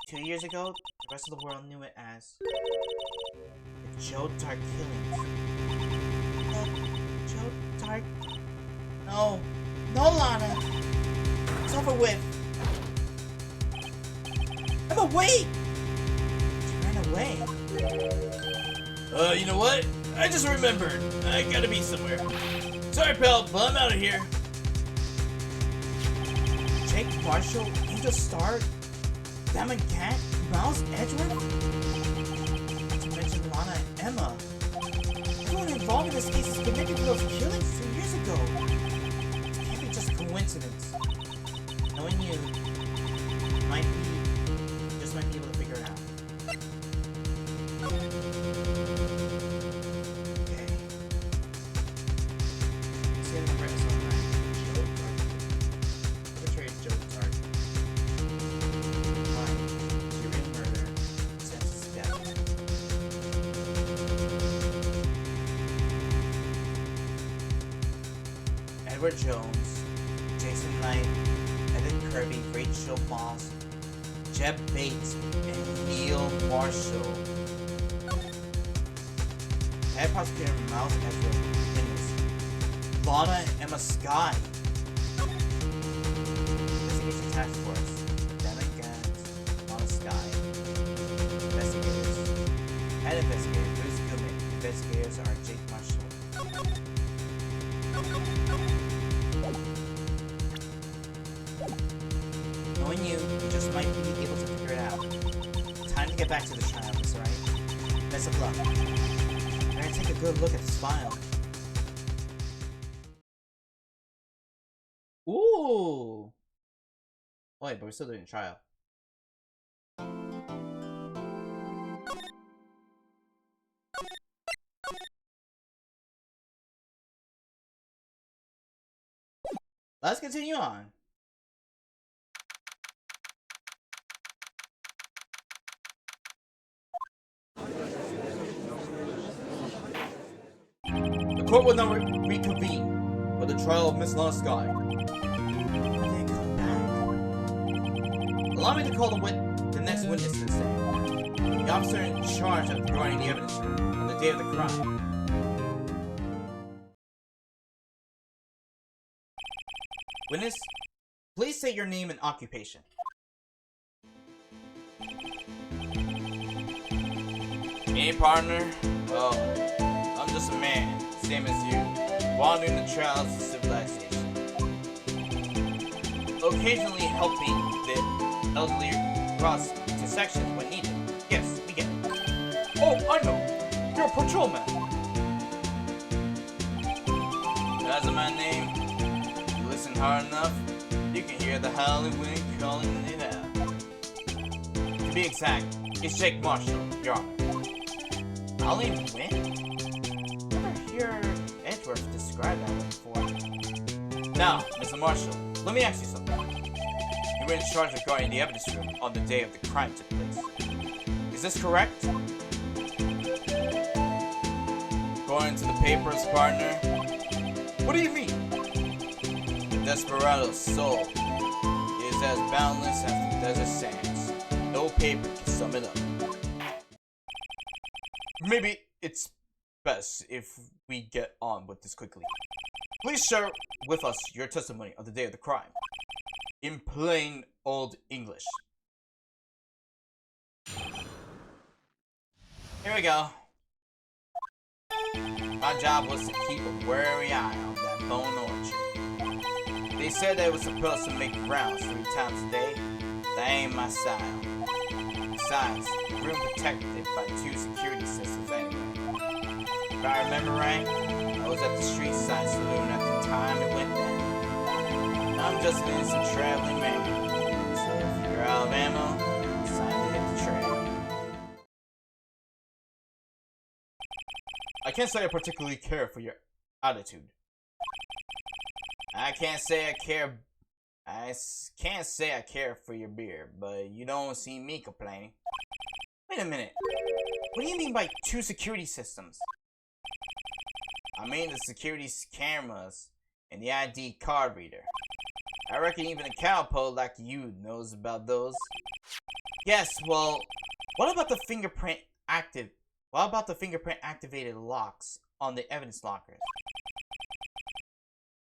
2 years ago, the rest of the world knew it as the Joe Dark killings. Joe Dark... No. No, Lana! It's over with. Emma, wait! She ran away. You know what? I just remembered. I gotta be somewhere. Sorry, pal, but I'm out of here. Jake Marshall, Angel Star, Damon Cat, Miles Edgeworth? Not to mention Lana and Emma. Everyone involved in this case is connected to those killings 2 years ago. It can't be just a coincidence. Knowing you might be able to figure it out. Okay. Let's get the rest on that. Joe Dark. Perpetrator Joe Dark. Crime. Serial murder. Sentenced to death. Edward Jones, Jason Knight, Evan Kirby, Rachel Moss, Jeb Bates, and Neil Marshall. Head prosecutor Miles Edgeworth, witness Lana and Emma Sky. Investigation Task Force, Devin Gans, Lana Sky. Investigators. Head investigator Bruce Gilman. Investigators are Jake Marshall. Knowing you just might be able to figure it out. Time to get back to the trial, Miss Wright. Best of luck. We're gonna take a good look at this file. Ooh! Oh, wait, but we're still doing a trial. Let's continue on. The court will now reconvene for the trial of Miss Lana Sky. Allow me to call the next witness to the stand. The officer in charge of providing the evidence on the day of the crime. Witness, please say your name and occupation. Me, partner? Well, I'm just a man, same as you, wandering the trails of civilization. Occasionally helping the elderly cross intersections when needed. Yes, we get it. Oh, I know! You're a patrolman! That's my name. If you listen hard enough, you can hear the howling wind calling it out. To be exact, it's Jake Marshall, Your Honor. Howling wind? Never hear Edgeworth describe that one before. Now, Mr. Marshall, let me ask you something. You were in charge of guarding the evidence room on the day of the crime took place. Is this correct? According to the papers, partner. What do you mean? The desperado's soul is as boundless as the desert sands. No paper can sum it up. Maybe it's best if we get on with this quickly. Please share with us your testimony of the day of the crime. In plain old English. Here we go. My job was to keep a wary eye on that Bone Orchard. They said that it was supposed to make rounds 3 times a day. That ain't my style. Besides, the room protected by 2 security systems anyway. If I remember right, I was at the street side saloon at the time it went down. I'm just an innocent traveling man. So if you're out of ammo, it's time to hit the trail. I can't say I particularly care for your attitude. I can't say I care for your beer, but you don't see me complaining. Wait a minute. What do you mean by 2 security systems? I mean the security cameras and the ID card reader. I reckon even a cowpoke like you knows about those. Yes, well, what about the fingerprint activated locks on the evidence lockers?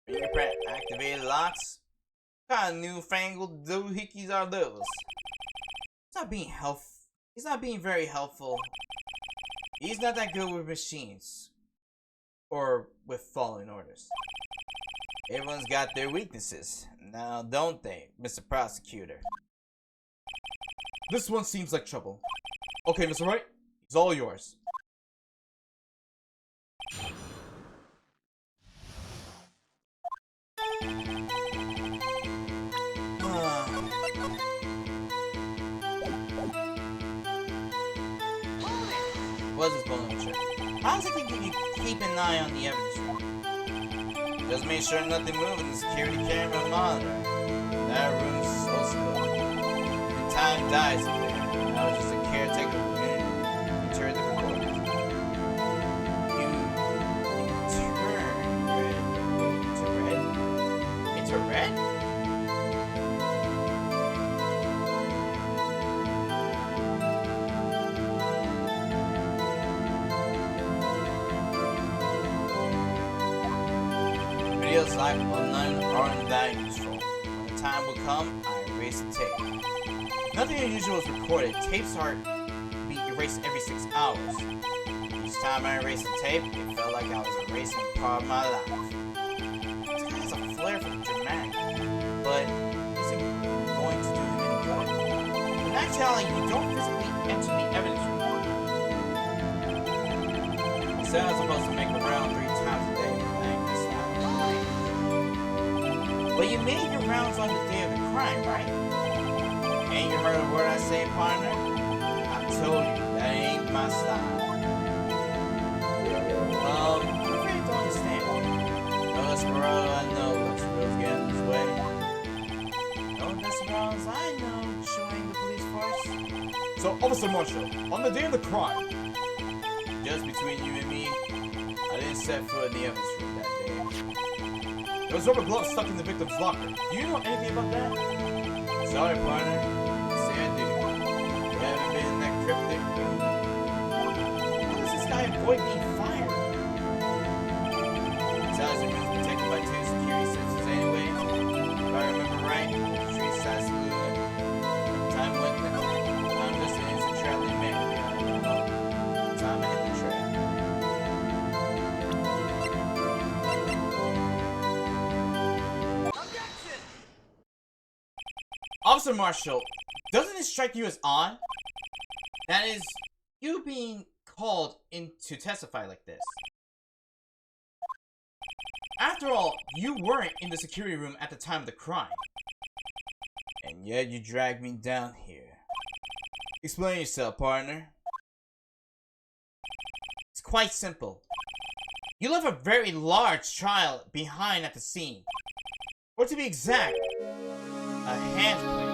Fingerprint activated locks? What kind of newfangled doohickeys are those? He's not being very helpful. He's not that good with machines. Or with following orders. Everyone's got their weaknesses. Now, don't they, Mr. Prosecutor? This one seems like trouble. Okay, Mr. Wright, it's all yours. What's this bone orchard? How does it think you keep an eye on the evidence room? Just make sure nothing moves in the security camera monitor. That room's so still. And time dies in there. I was just a caretaker and turn the recorders. You turn red. Into red? Videos like none aren't that useful. When the time will come, I erase the tape. Nothing unusual is recorded. Tapes are be erased every 6 hours. Each time I erase a tape, it felt like I was erasing part of my life. This guy has a flair for the dramatic, but isn't going to do him any good. In actuality, you don't physically enter the evidence room. I said I was supposed to make a round 3 times a day. But you made your rounds on the day of the crime, right? Ain't you heard a word I say, partner? I told you, that ain't my style. I'm afraid to understand. No desperado I know, but Rose get in his way. No desperados I know, showing the police force. So, Officer Marshall, on the day of the crime... Just between you and me, I didn't set foot in the evidence room that day. There was rubber gloves stuck in the victim's locker. Do you know anything about that? Sorry, partner. Say I do. You haven't been in that cryptic room. How does this guy avoid being fired? Besides, the room's protected by 2 security systems anyway. If I remember right, street side saloon. Time went down. I'm just an innocent traveling man. Time I hit the trail. Officer Marshall, doesn't it strike you as odd? That is, you being called in to testify like this. After all, you weren't in the security room at the time of the crime. And yet you dragged me down here. Explain yourself, partner. It's quite simple. You left a very large child behind at the scene. Or to be exact, a handprint.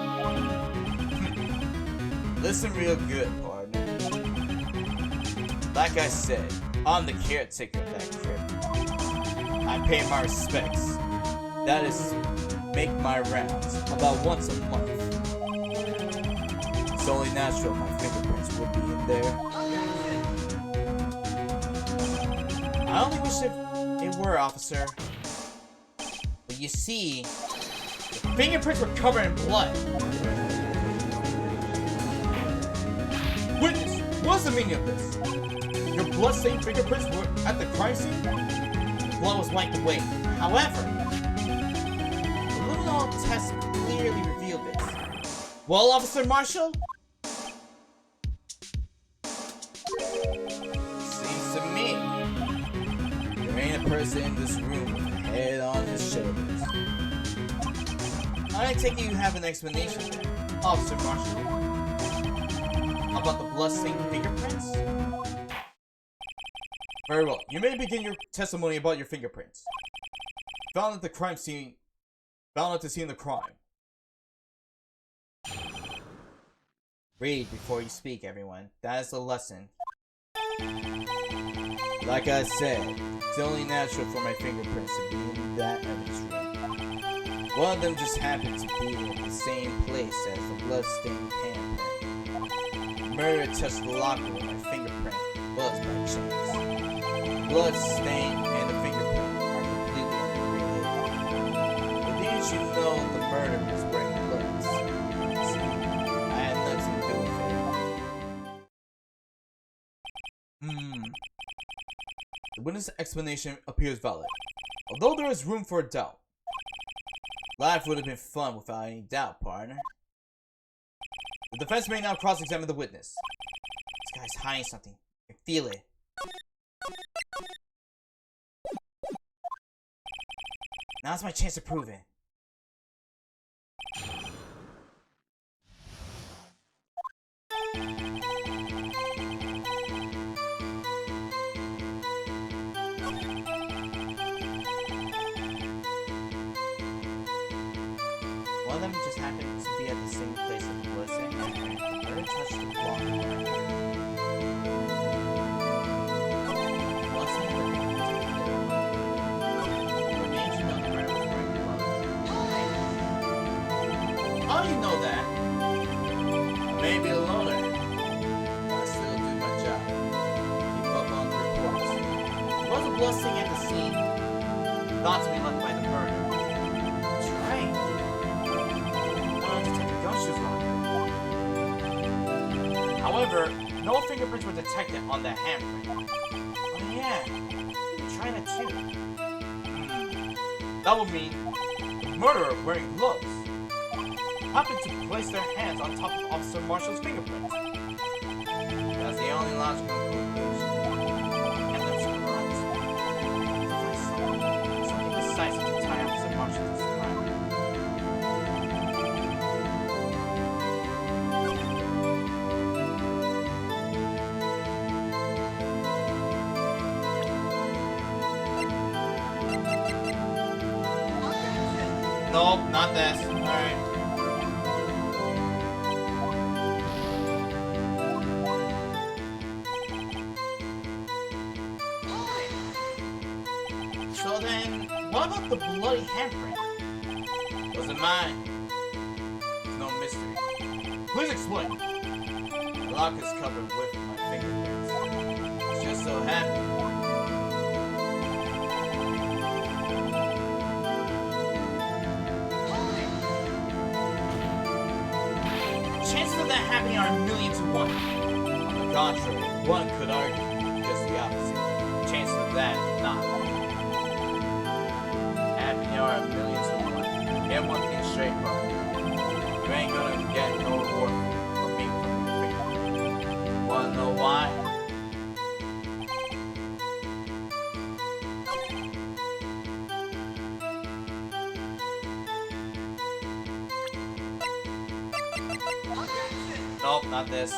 Listen real good, partner. Like I said, I'm the caretaker of that crib. I pay my respects. That is, make my rounds about once a month. It's only natural my fingerprints would be in there. I only wish it were, officer. But you see, the fingerprints were covered in blood. Witness, what's the meaning of this? Your blood-stained fingerprints were at the crime scene? The blood was wiped away. However, the luminol test clearly revealed this. Well, Officer Marshall? Seems to me there ain't a person in this room with a head on his shoulders. I take it you have an explanation then, Officer Marshall. How about the bloodstained fingerprints? Very well. You may begin your testimony about your fingerprints. Found at the crime scene. Found at the scene of the crime. Read before you speak, everyone. That is the lesson. Like I said, it's only natural for my fingerprints to be in that evidence room. One of them just happened to be in the same place as the bloodstained handprint. The murderer touched the locker where my fingerprint was by chance. The bloodstain and the fingerprint are completely unrelated. But didn't you know the murderer was wearing clothes? See, I had nothing to do with it. The witness' explanation appears valid. Although there is room for a doubt. Life would have been fun without any doubt, partner. The defense may now cross-examine the witness. This guy's hiding something. I can feel it. Now's my chance to prove it. One of them just happened to be at the same place as the bloodstain and the murder touched the block. How do you know that? Maybe a loner. But I still do my job. Keep up on the reports. There was a bloodstain at the scene, thought to be left by the murder. That's right. Detective Gumshoe's wrong. However, no fingerprints were detected on the handprint. Oh yeah, you try that too. That would mean the murderer wearing gloves happened to place their hands on top of Officer Marshall's fingerprints. That's the only logical conclusion. And that's correct. Something decisive to tie Officer Marshall to this crime. Nope, not this. Alright. So then, what about the bloody handprint? Wasn't mine. It's no mystery. Please explain. The lock is covered with my fingerprints. It's just so happened. Chances of that happening are a million to one. On the contrary, one could argue just the opposite. Chances of that not happening are a million to one. Get one thing straight, partner. You ain't gonna get no reward for being from your fingerprint. Wanna know why? Nope, not this.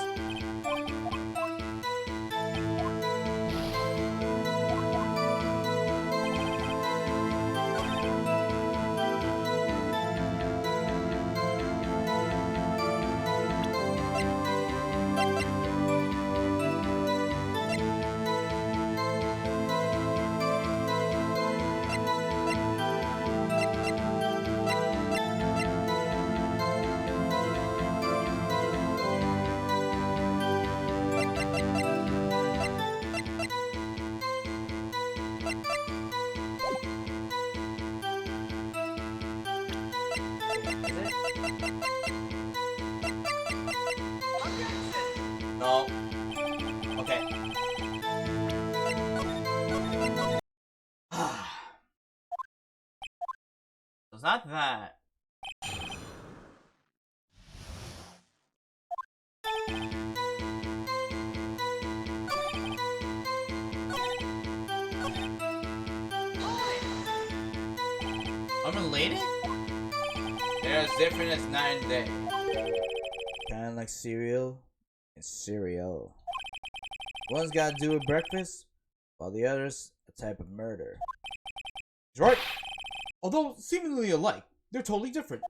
not that. Unrelated? They're as different as night and day. Kinda like cereal and cereal. One's got to do with breakfast, while the other's a type of murder. He's right. Although seemingly alike, they're totally different.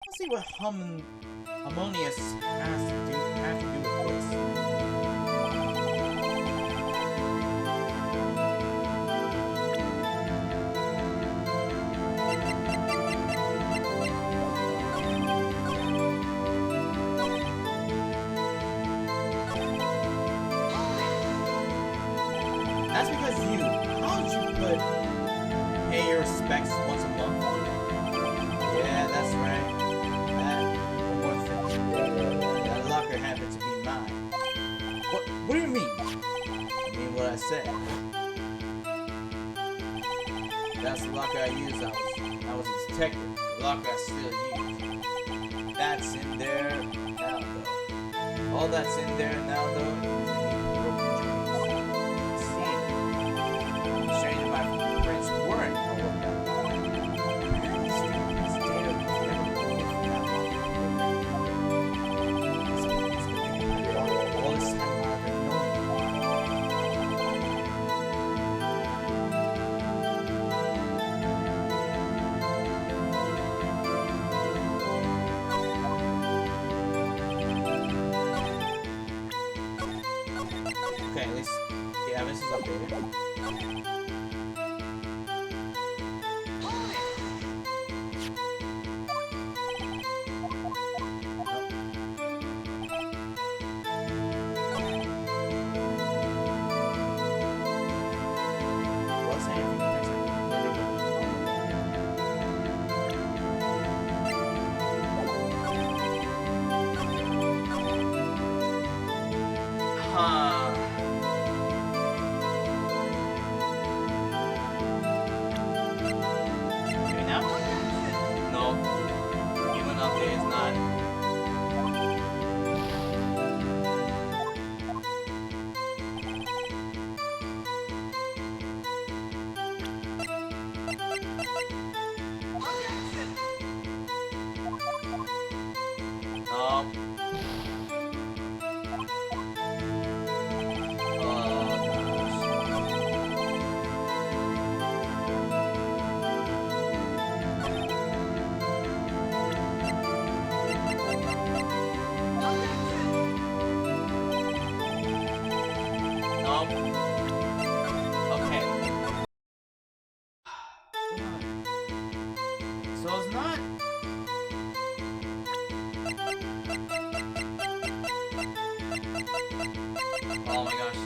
Let's see what harmonious have to do with this. That's because how did you pay your respects once a month? Yeah, that's right. That one thing. That locker happened to be mine. What do you mean? I mean what I said. That's the locker I used. I was a detective. The locker I still use. That's in there now, though. All that's in there now, though, is any broken dreams. See, strange that my prints weren't all of that long. Apparently, Stephen's data was never moved from that locker. This has been all this time I've been knowing. Okay, at least the evidence is updated. What's happening? Huh. Maybe now? No. Human update is not. No. No. Okay. So it's not. Oh my gosh.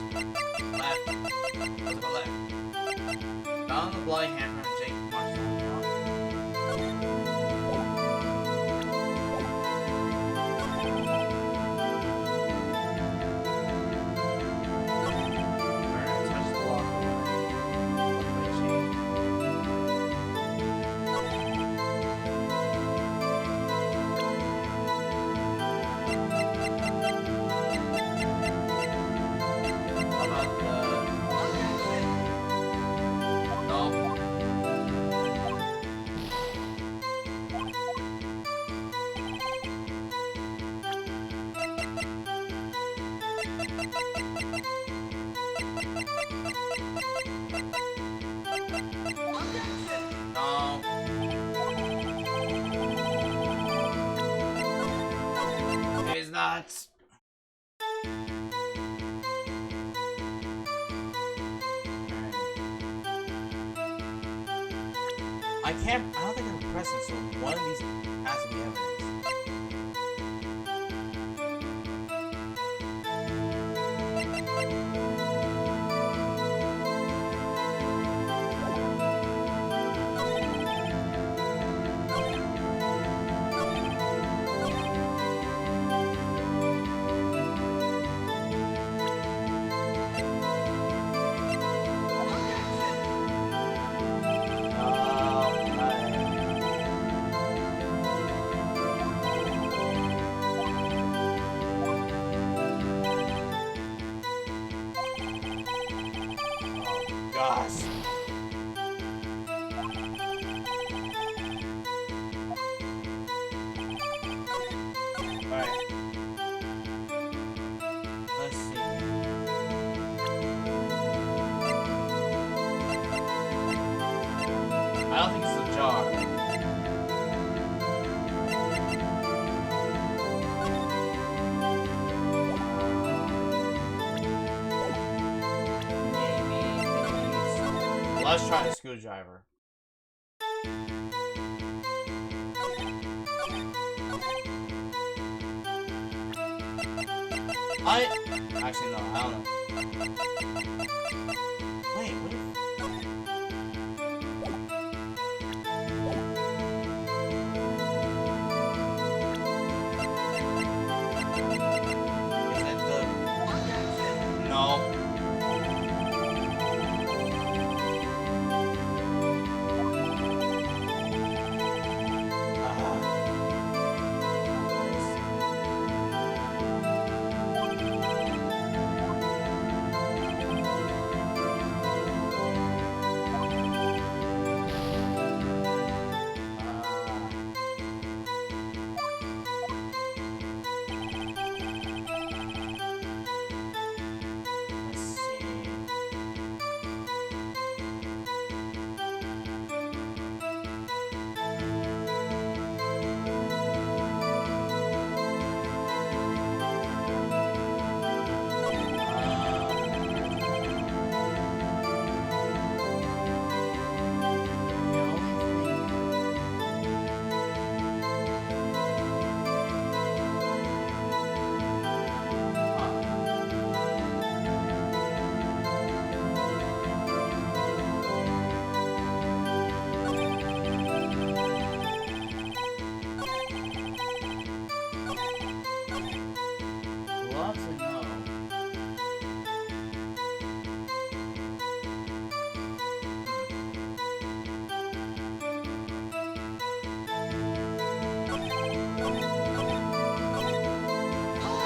Left. Let's go left. Found the bloody hammer and Jake marched on. Alright, touch the lock. Look at my chain. How about no. No. It's not. I don't think I can press it, so one of these has to be evidence. gosh. Alright. Let's see. I don't think it's a jar. Let's try a screwdriver. Actually, no, I don't know. Wait, what if... Is it the... No. Let's see. Gloves or no?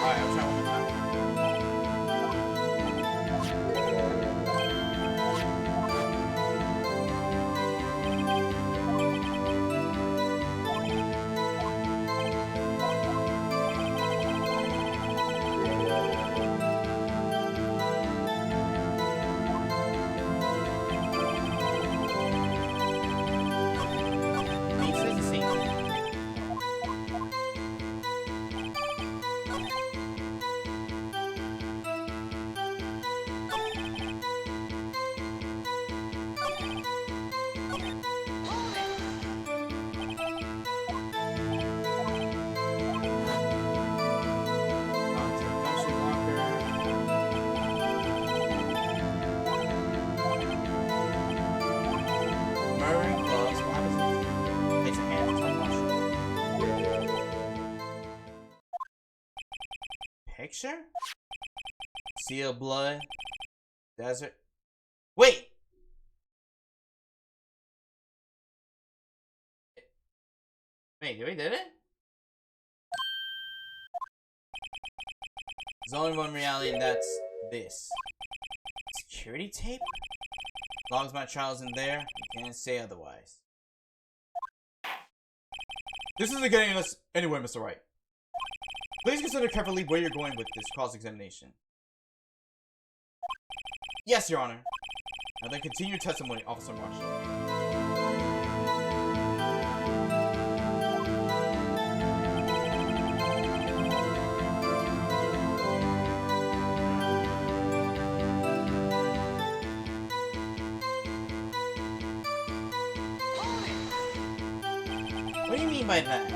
Alright, I'll try one more time. It says the same thing. Onto the dumpster locker. Murray gloves. What happens if it's a hand to wash? Picture? Sea of blood. Desert. Wait! Wait, we did it? There's only one reality, and that's this. Security tape? As long as my child's in there, you can't say otherwise. This isn't getting us anywhere, Mr. Wright. Please consider carefully where you're going with this cross-examination. Yes, Your Honor. Now then continue your testimony, Officer Marshall. What do you mean by that?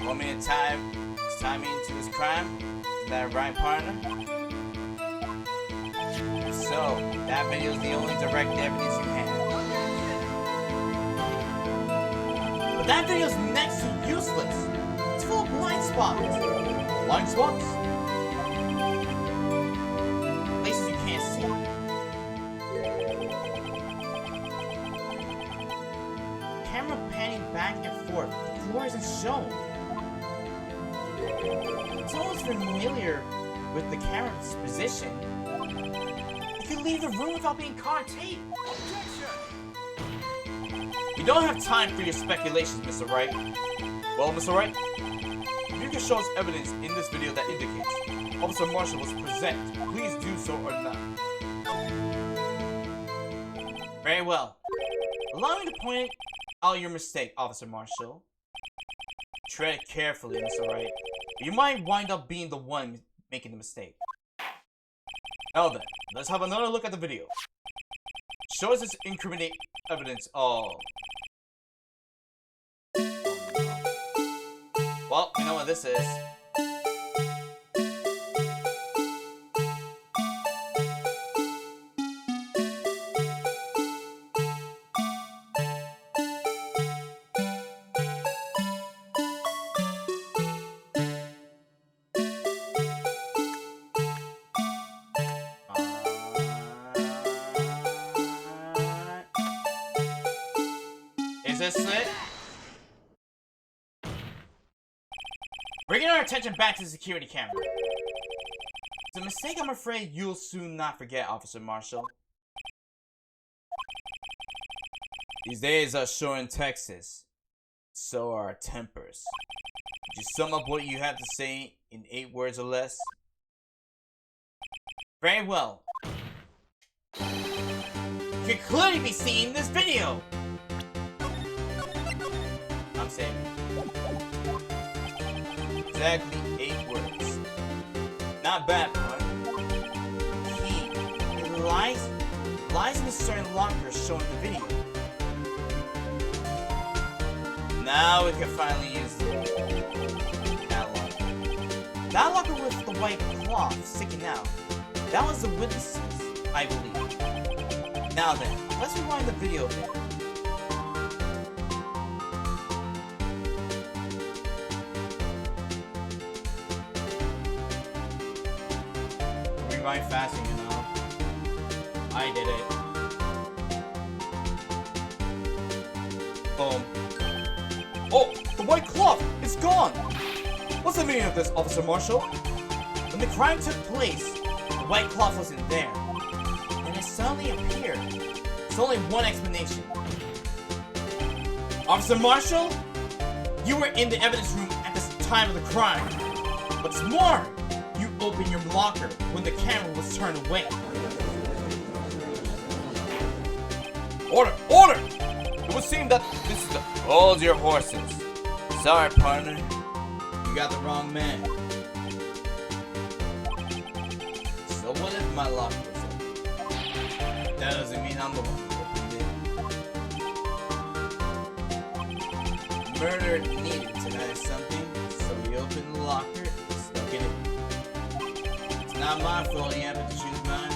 Want me to tie me into this crime? Is that right, partner? If so, that video is the only direct evidence you have. But that video is next to useless. It's full of blind spots. Blind spots? Places you can't see. Camera panning back and forth. The floor isn't shown. It's almost familiar with the camera's position. The can leave the room without being caught on tape. We don't have time for your speculations, Mr. Wright. Well, Mr. Wright, if you can show us evidence in this video that indicates Officer Marshall was present, please do so or not. Very well. Allow me to point out your mistake, Officer Marshall. Tread carefully, Mr. Wright. You might wind up being the one making the mistake. Now then, let's have another look at the video. Show us this incriminating evidence. Oh. Well, we know what this is. Is this it? Bringing our attention back to the security camera. It's a mistake I'm afraid you'll soon not forget, Officer Marshall. These days are short in Texas. So are our tempers. Could you sum up what you have to say in 8 words or less? Very well. You can clearly be seen in this video! I'm saying exactly 8 words. Not bad, pun. He lies in a certain locker shown in the video. Now we can finally use that locker. That locker with the white cloth sticking out. That was the witnesses, I believe. Now then, let's rewind the video a bit. Rewind faster, you know. I did it. Boom. Oh, the white cloth! It's gone! What's the meaning of this, Officer Marshall? When the crime took place, the white cloth wasn't there. And it suddenly appeared. There's only one explanation. Officer Marshall? You were in the evidence room at the time of the crime. What's more, you opened your locker when the camera was turned away. Order! Order! It would seem that this is the... Hold your horses. Sorry, partner. You got the wrong man. So what if my locker was open? That doesn't mean I'm the one who opened it. Murder needed to hide something, so we opened the locker and stuck it in. It's not my fault you happened to choose mine.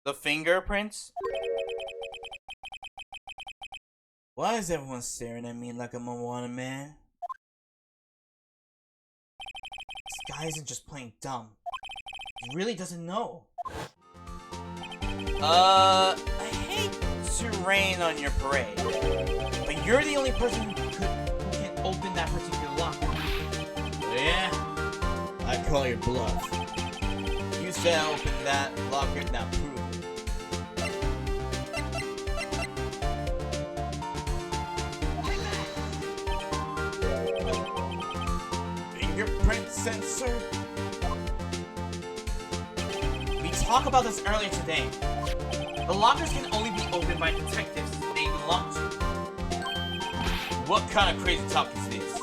The fingerprints? Why is everyone staring at me like I'm a wanted man? This guy isn't just playing dumb. He really doesn't know. I hate to rain on your parade, but you're the only person who can open that particular locker. Yeah? I call your bluff. You said I opened that locker, now prove it. Fingerprint sensor? We talked about this earlier today. The lockers can only be opened by detectives they belong to. What kind of crazy talk is this?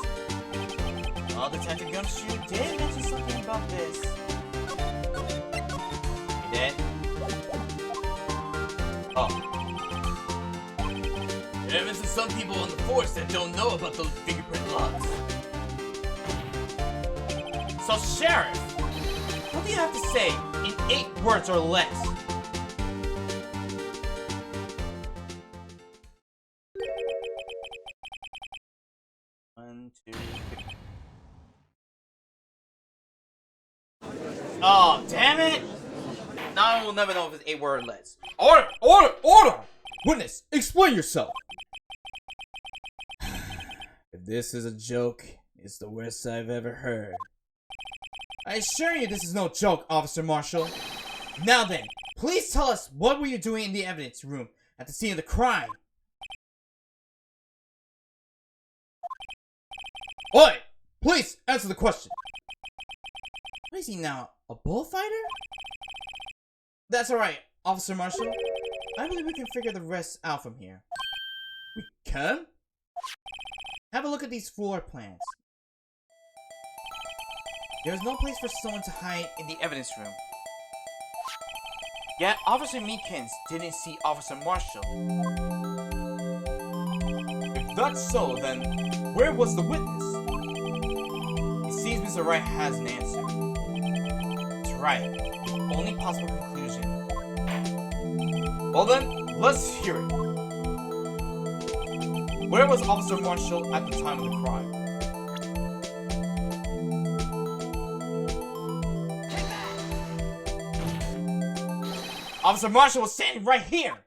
Well, Detective Gumshoe did mention something about this. He did? Oh. There are some people on the force that don't know about those fingerprint logs. So, Sheriff, what do you have to say in 8 words or less? One, two, three. Oh, damn it! Now I will never know if it's 8 words or less. Order! Order! Order! Witness, explain yourself! If this is a joke, it's the worst I've ever heard. I assure you this is no joke, Officer Marshall. Now then, please tell us what were you doing in the evidence room at the scene of the crime? Oi! Please answer the question. What is he now, a bullfighter? That's alright, Officer Marshall. I believe we can figure the rest out from here. We can? Have a look at these floor plans. There's no place for someone to hide in the evidence room. Yet, Officer Meekins didn't see Officer Marshall. If that's so, then where was the witness? It seems Mr. Wright has an answer. That's right. The only possible conclusion. Well then, let's hear it. Where was Officer Marshall at the time of the crime? Officer Marshall was standing right here!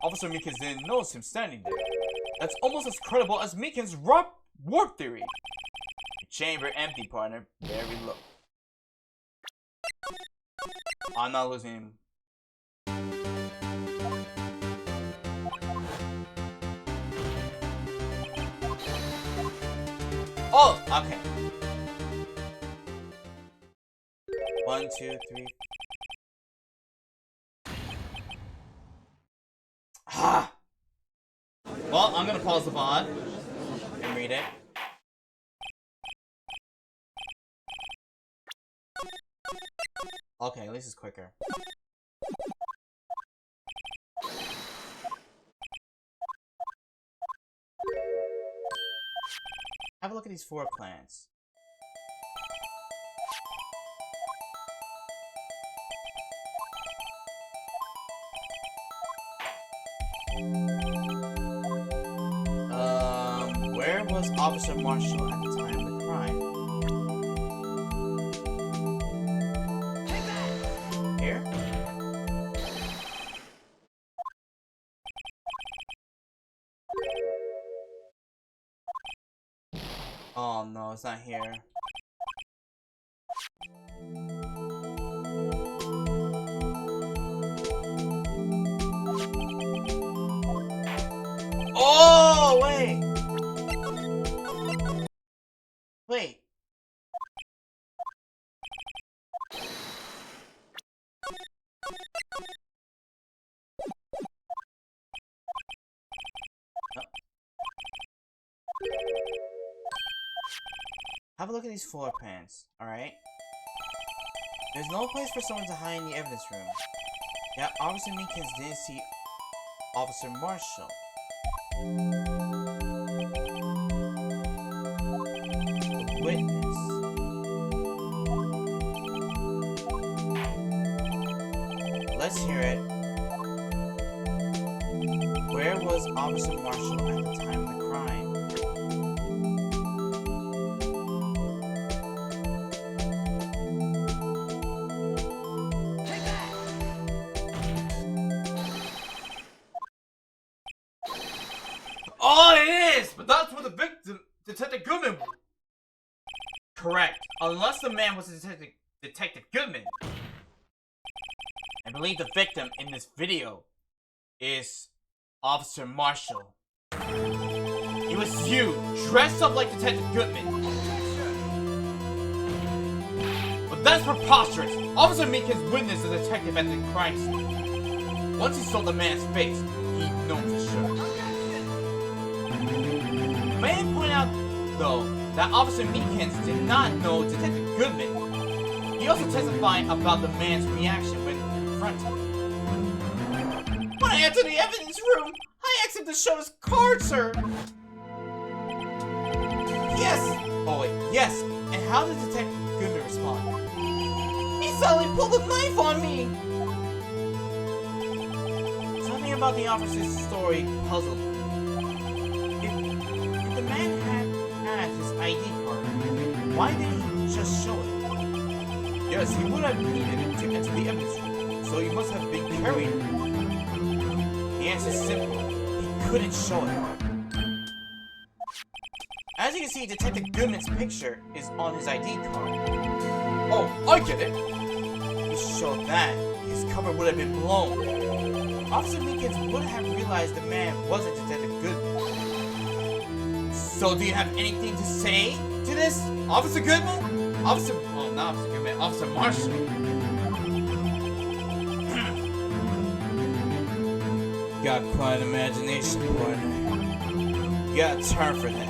Officer Meekins didn't notice him standing there. That's almost as credible as Meekins' warp theory. Chamber empty, partner. Very low. I'm not losing him. Oh, okay. 1, 2, 3. Ah! Well, I'm gonna pause the VOD and read it. Okay, at least it's quicker. Have a look at these floor plans. Where was Officer Marshall at the time of the crime? Here? Oh no, it's not here. Oh, wait! Wait. Have a look at these floor plans, alright? There's no place for someone to hide in the evidence room. Yeah, Officer Meekins didn't see Officer Marshall. The witness. Let's hear it. Where was Officer Marshall at the time of the crime? Oh, it is! But that's where the victim, Detective Goodman. Correct. Unless the man was Detective Goodman. I believe the victim in this video is Officer Marshall. It was you, dressed up like Detective Goodman. But that's preposterous. Officer Meekins witnessed the detective at the crime scene. Once he saw the man's face, he'd known for sure. May I point out, though, that Officer Meekins did not know Detective Goodman. He also testified about the man's reaction when confronted. When I entered the evidence room, I asked him to show his card, sir. Yes. Oh wait, yes. And how did Detective Goodman respond? He suddenly pulled a knife on me. Something about the officer's story puzzled me. If the man had his ID card, why didn't he just show it? Yes, he would have needed it to enter the evidence room, so he must have been carrying it. answer's simple. He couldn't show it. As you can see, Detective Goodman's picture is on his ID card. Oh, I get it! If he showed that, his cover would have been blown. Officer Meekins would have realized the man wasn't Detective Goodman. So do you have anything to say to this, Officer Goodman? Not Officer Goodman, Officer Marshall. Got quite an imagination, partner. You got a term for that.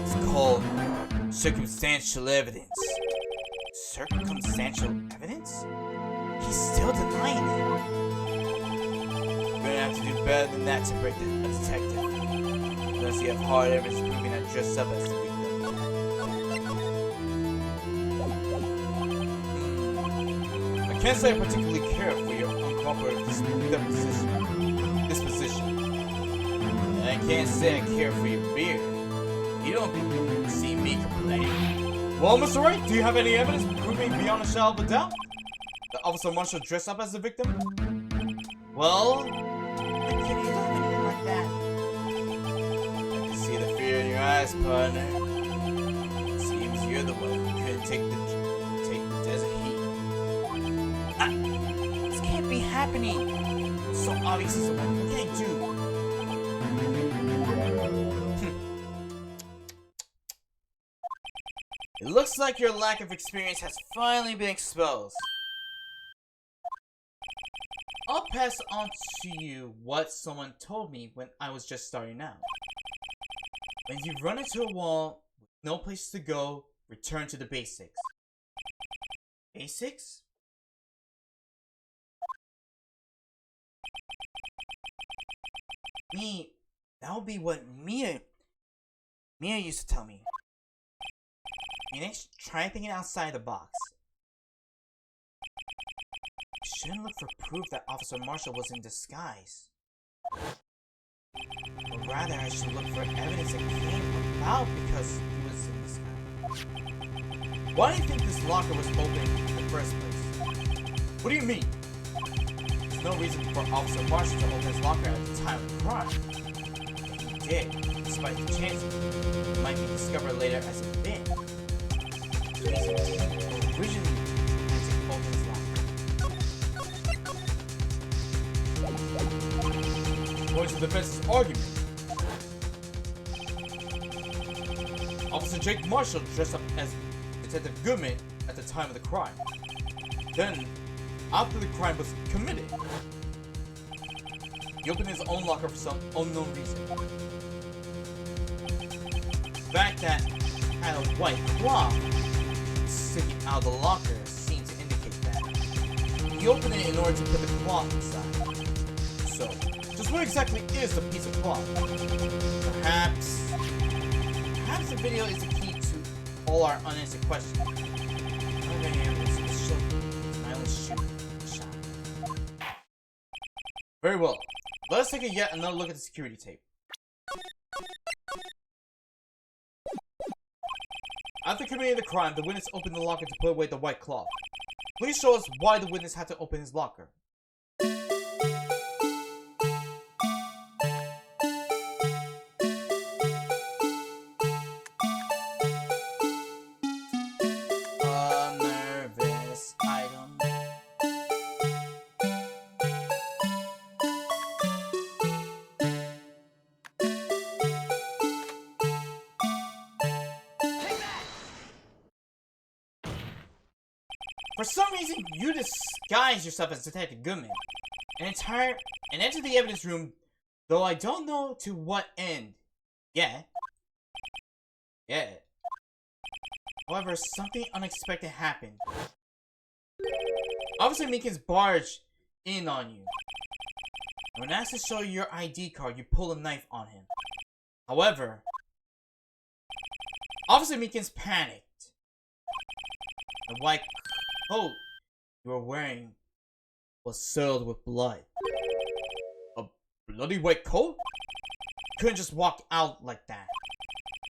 It's called circumstantial evidence. Circumstantial evidence? He's still denying it. You're gonna have to do better than that to break a detective. Unless you have hard evidence proving I dressed up as the victim. I can't say I particularly care for your uncooperative disposition. And I can't say I care for your beard. You don't see me complaining. Well, Mr. Wright, do you have any evidence proving beyond a shadow of a doubt that Officer Marshall dressed up as the victim? Well, I can't do anything like that. I can see the fear in your eyes, partner. It seems you're the one who couldn't take the desert heat. This can't be happening. It's so obvious. What can I do? It looks like your lack of experience has finally been exposed. I'll pass on to you what someone told me when I was just starting out. When you run into a wall with no place to go, return to the basics. Basics? That would be what Mia used to tell me. Next, try thinking outside the box. I shouldn't look for proof that Officer Marshall was in disguise. Or rather, I should look for evidence that came about because he was in disguise. Why do you think this locker was open in the first place? What do you mean? There's no reason for Officer Marshall to open his locker at the time of the crime. If he did, despite the chance it might be discovered later as a bin. Originally, according to the defense's argument, Officer Jake Marshall dressed up as Detective Goodman at the time of the crime. Then, after the crime was committed, he opened his own locker for some unknown reason. The fact that it had a white cloth sticking out of the locker seemed to indicate that. He opened it in order to put the cloth inside. So, just what exactly is the piece of cloth? Perhaps the video is the key to all our unanswered questions. My only shot. Very well. Let us take yet another look at the security tape. After committing the crime, the witness opened the locker to put away the white cloth. Please show us why the witness had to open his locker. A nervous item. For some reason, you disguise yourself as Detective Goodman and enter the evidence room, though I don't know to what end. Yeah. However, something unexpected happened. Officer Meekins barged in on you. When asked to show your ID card, you pull a knife on him. However, Officer Meekins panicked. The white coat you were wearing was soiled with blood. A bloody white coat? You couldn't just walk out like that.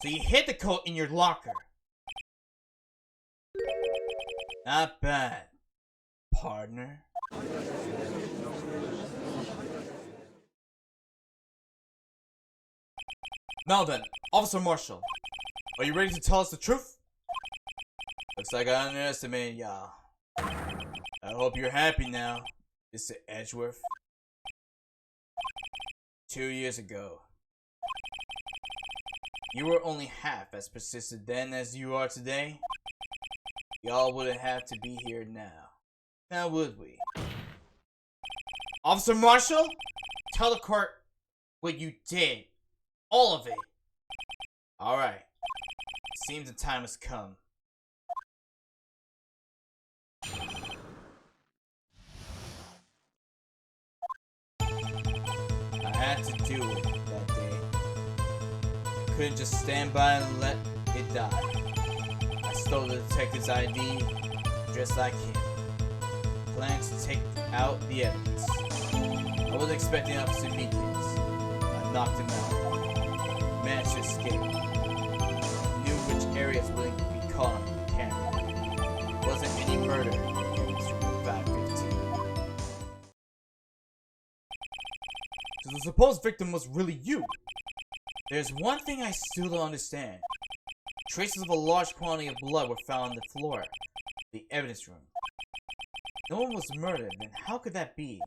So you hid the coat in your locker. Not bad, partner. Now then, Officer Marshall, are you ready to tell us the truth? Looks like I underestimated y'all. I hope you're happy now, Mr. Edgeworth. 2 years ago, you were only half as persistent then as you are today. Y'all wouldn't have to be here now. Now would we? Officer Marshall, tell the court what you did. All of it. Alright. Seems the time has come. I had to do it that day. I couldn't just stand by and let it die. I stole the detective's ID, dressed like him. Planned to take out the evidence. I wasn't expecting Officer Meekins. I knocked him out. Managed to escape. Knew which areas wouldn't be caught on camera. Wasn't any murder. It was 515. So the supposed victim was really you. There's one thing I still don't understand. Traces of a large quantity of blood were found on the floor. The evidence room. No one was murdered, then how could that be?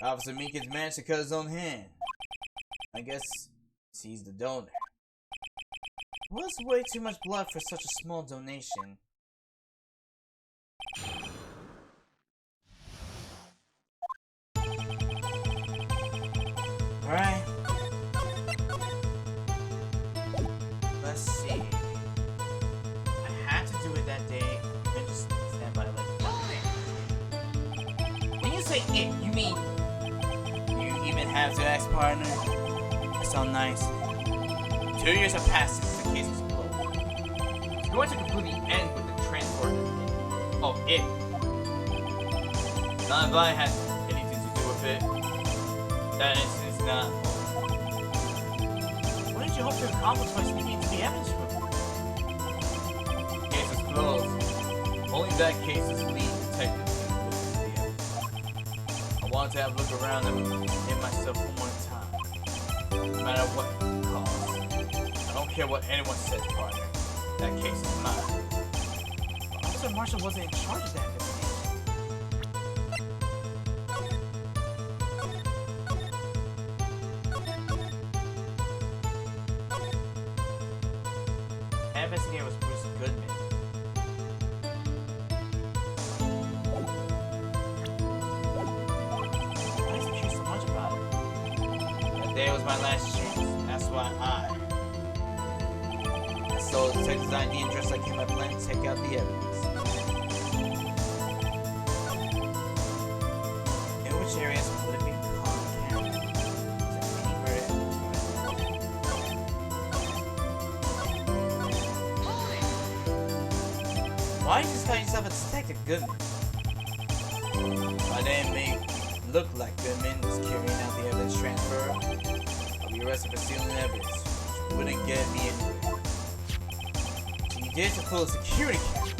Officer Meekins managed to cut his own hand. I guess he's the donor. It was way too much blood for such a small donation. Alright. Let's see. I had to do it that day. Then just stand by like when you say it, you mean you even have to ask partner? That sounds nice. 2 years have passed since the case was closed. It's going to completely end with the transfer of it. Not if I had anything to do with it. That instance, not. What did you hope to accomplish by sneaking into the evidence room? Case is closed. Only that case's lead detective can look into the evidence. I wanted to have a look around and hit myself one more time. No matter what it costs. I don't care what anyone says, partner. That case is mine. Officer Marshall wasn't in charge of that investigation. That investigator was Bruce Goodman. Why does he care so much about it? That day was my last chance. That's why I stole the detective's ID and dressed like him. I planned to take out the evidence. In which areas would it be caught on camera? Is there any murder? Why did you just call yourself a detective, Goodman? My name may look like Goodman was carrying out the evidence transfer. I'll be arrested for stealing evidence, which wouldn't get me anywhere. You did it to pull a security camera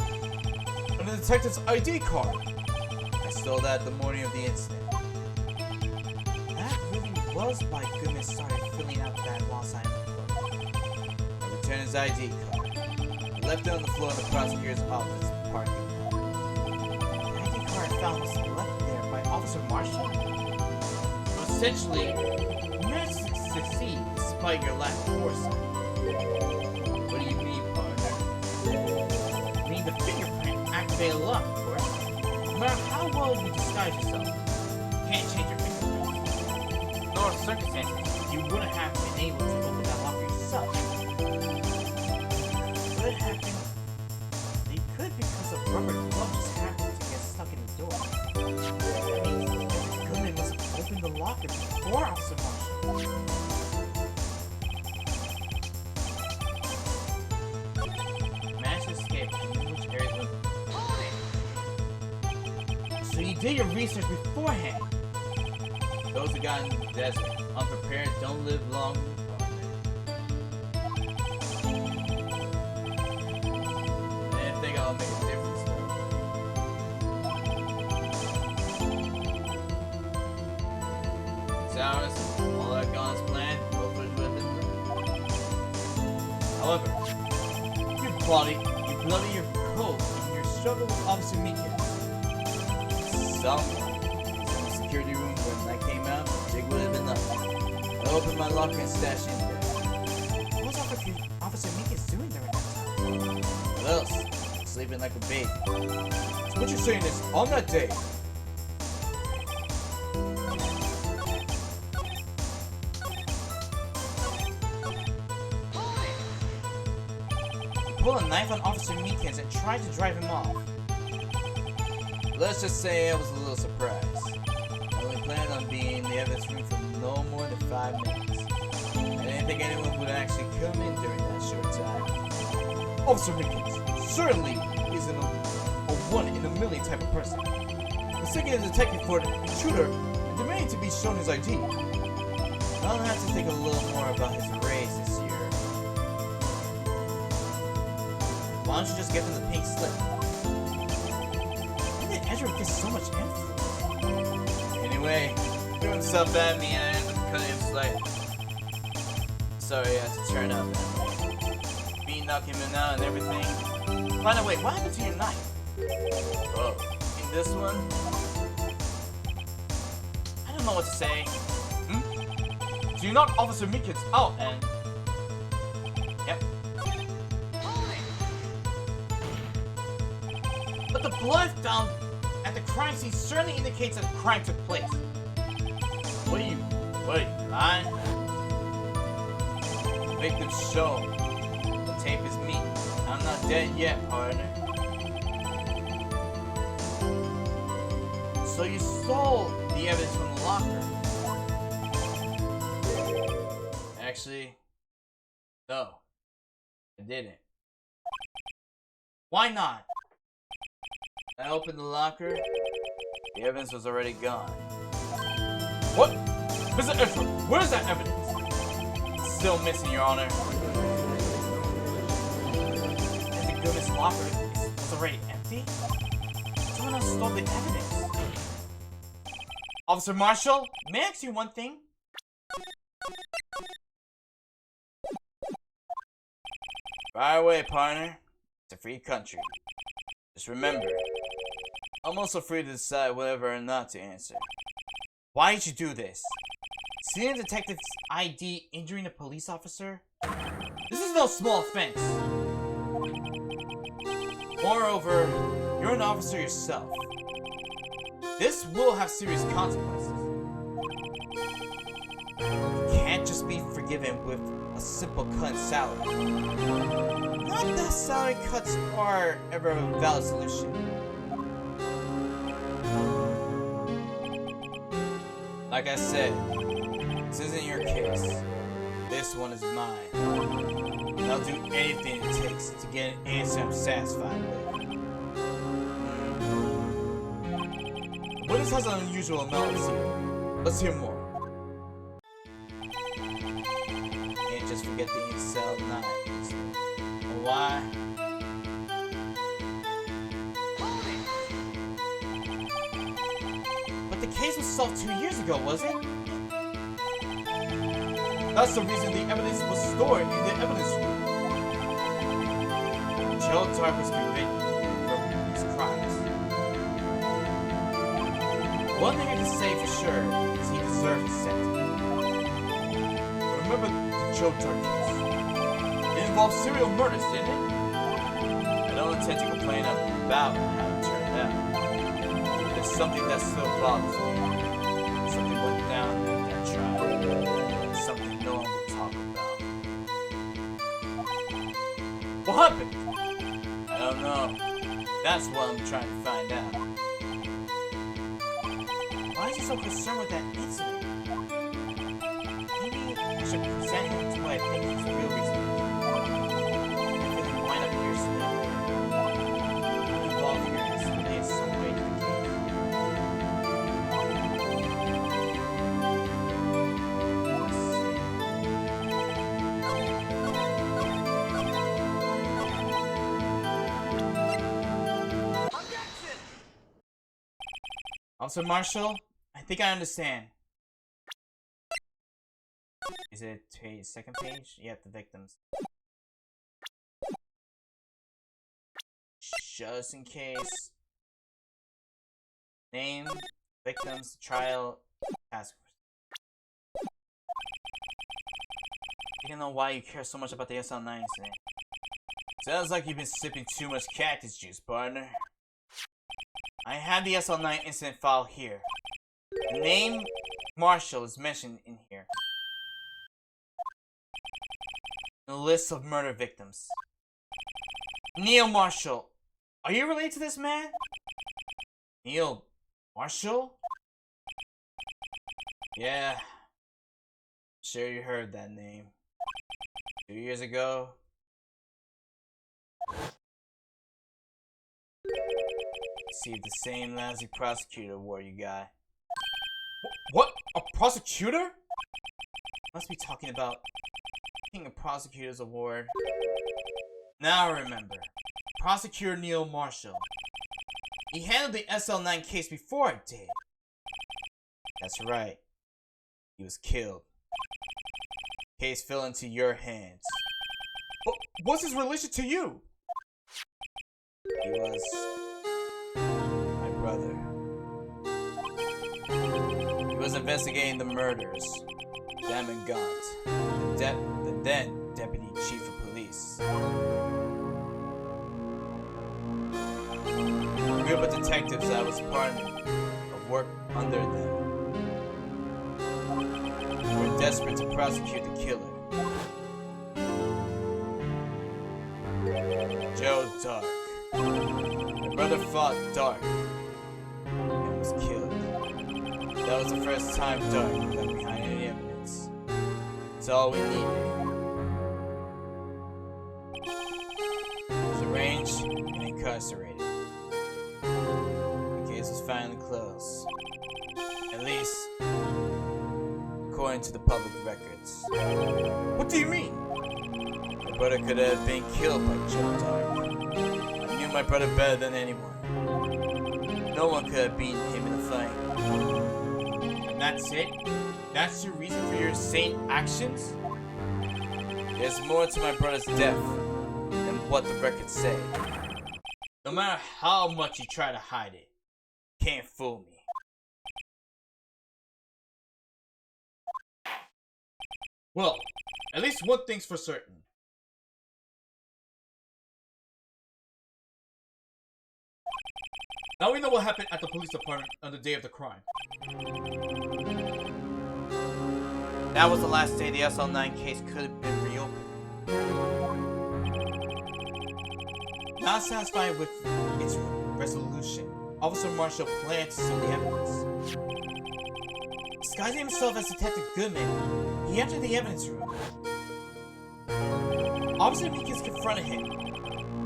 and the detective's ID card. I stole that the morning of the incident. That really was why Goodman started filling out that lost item report. I returned his ID card. I left it on the floor in the prosecutor's office parking lot. The ID card found was left there by Officer Marshall. So essentially, you managed to succeed despite your lack of foresight. What do you mean, partner? I mean, the fingerprint activated a lock, of course. No matter how well you disguise yourself, you can't change your fingerprints. Nor circumstances, you wouldn't have been able to open that lock yourself. Could happen. They could because a rubber glove just happened to get stuck in the door. That means Goodman must have opened the locker before Officer Marshall. Managed to escape and knew which areas would. So you did your research beforehand. Those who got in the desert, unprepared, don't live long. I think I'll make a difference though. 6 hours, all that gone as planned, hopefully with However, you bloody your coat in your struggle with Officer Meekins. Someone was in the security room when I came out. Jig would have been up. I opened my locker and stashed in there. What was Officer Meekins doing during that time? What else? Sleeping like a baby. So what you're saying is, on that day, pulled a knife on Officer Meekins and tried to drive him off. Let's just say I was a little surprised. I only planned on being in the evidence room for no more than 5 minutes. I didn't think anyone would actually come in during that short time. Officer Meekins certainly isn't a one-in-a-million type of person. Mistaking a detective for an intruder and demanding to be shown his ID. I'll have to think a little more about his race this year. Why don't you just give him the pink slip? How did Edward get so much influence? Anyway, he threw himself at me and I ended up cutting him slightly. Sorry I had to turn up that way. Me knocking him out and everything. By the way, what happened to your knife? Oh, in this one? I don't know what to say. So you knocked Officer Meekins out and... Yep. But the blood found at the crime scene certainly indicates that a crime took place. What are you lying? The victim's shown. The tape is me. I'm not dead yet, partner. So you stole the evidence from the locker? Actually, no. I didn't. Why not? I opened the locker. The evidence was already gone. What? Mr. Edward, where's that evidence? It's still missing, Your Honor. And the goodness locker is already empty? Someone else stole the evidence. Officer Marshall? May I ask you one thing? Fire away, partner. It's a free country. Just remember, I'm also free to decide whether or not to answer. Why did you do this? Seeing a detective's ID injuring a police officer? This is no small offense. Moreover, you're an officer yourself. This will have serious consequences. You can't just be forgiven with a simple cut in salary. Not that salary cuts are ever a valid solution. Like I said, this isn't your case. This one is mine. And I'll do anything it takes to get an answer I'm satisfied with. Witness has an unusual amount of zeal. Let's hear more. Can't just forget the incel knives. Why? But the case was solved 2 years ago, wasn't it? That's the reason the evidence was stored in the evidence room. Joe Tarp was convicted for his crimes. One thing I can say for sure is he deserved his sentence. Remember the Joe Tarp case? It involved serial murders, didn't it? I don't intend to complain about how it turned out. There's something that still bothers me. Something went down at that trial. Something no one will talk about. What happened? I don't know. That's what I'm trying to find out. Why is he so concerned with that incident? Maybe I should present him to what I think his real reason is. I feel he wind up here sooner or later. I'm involved here in some way to the case. Officer Marshall, I think I understand. Is it page, second page? Yep, the victims. just in case. Name, victims, trial, task force. I don't know why you care so much about the SL9 incident. Sounds like you've been sipping too much cactus juice, partner. I have the SL9 incident file here. The name Marshall is mentioned in here. The list of murder victims. Neil Marshall. Are you related to this man? Neil Marshall? Yeah. Sure you heard that name. 2 years ago. Received the same lousy prosecutor award you got. What? A prosecutor? Must be talking about getting a prosecutor's award. Now I remember. Prosecutor Neil Marshall. He handled the SL9 case before I did. That's right. He was killed. Case fell into your hands. But what's his relation to you? He was my brother. He was investigating the murders of Damon Gaunt, the then Deputy Chief of Police. A group of detectives I was part of worked under them. We were desperate to prosecute the killer. Joe Dark. My brother fought Dark and was killed. That was the first time Dark left behind any evidence. It's all we needed. He was arraigned and incarcerated. The case was finally closed. At least, according to the public records. What do you mean? My brother could have been killed by Joe Dark. I knew my brother better than anyone. No one could have beaten him in a fight. And that's it? That's your reason for your insane actions? There's more to my brother's death than what the records say. No matter how much you try to hide it, Can't fool me. well, at least one thing's for certain. Now we know what happened at the police department on the day of the crime. That was the last day the SL9 case could have been reopened. Not satisfied with its resolution, Officer Marshall planned to steal the evidence. Disguising himself as Detective Goodman, he entered the evidence room. Officer Meekins confronted him,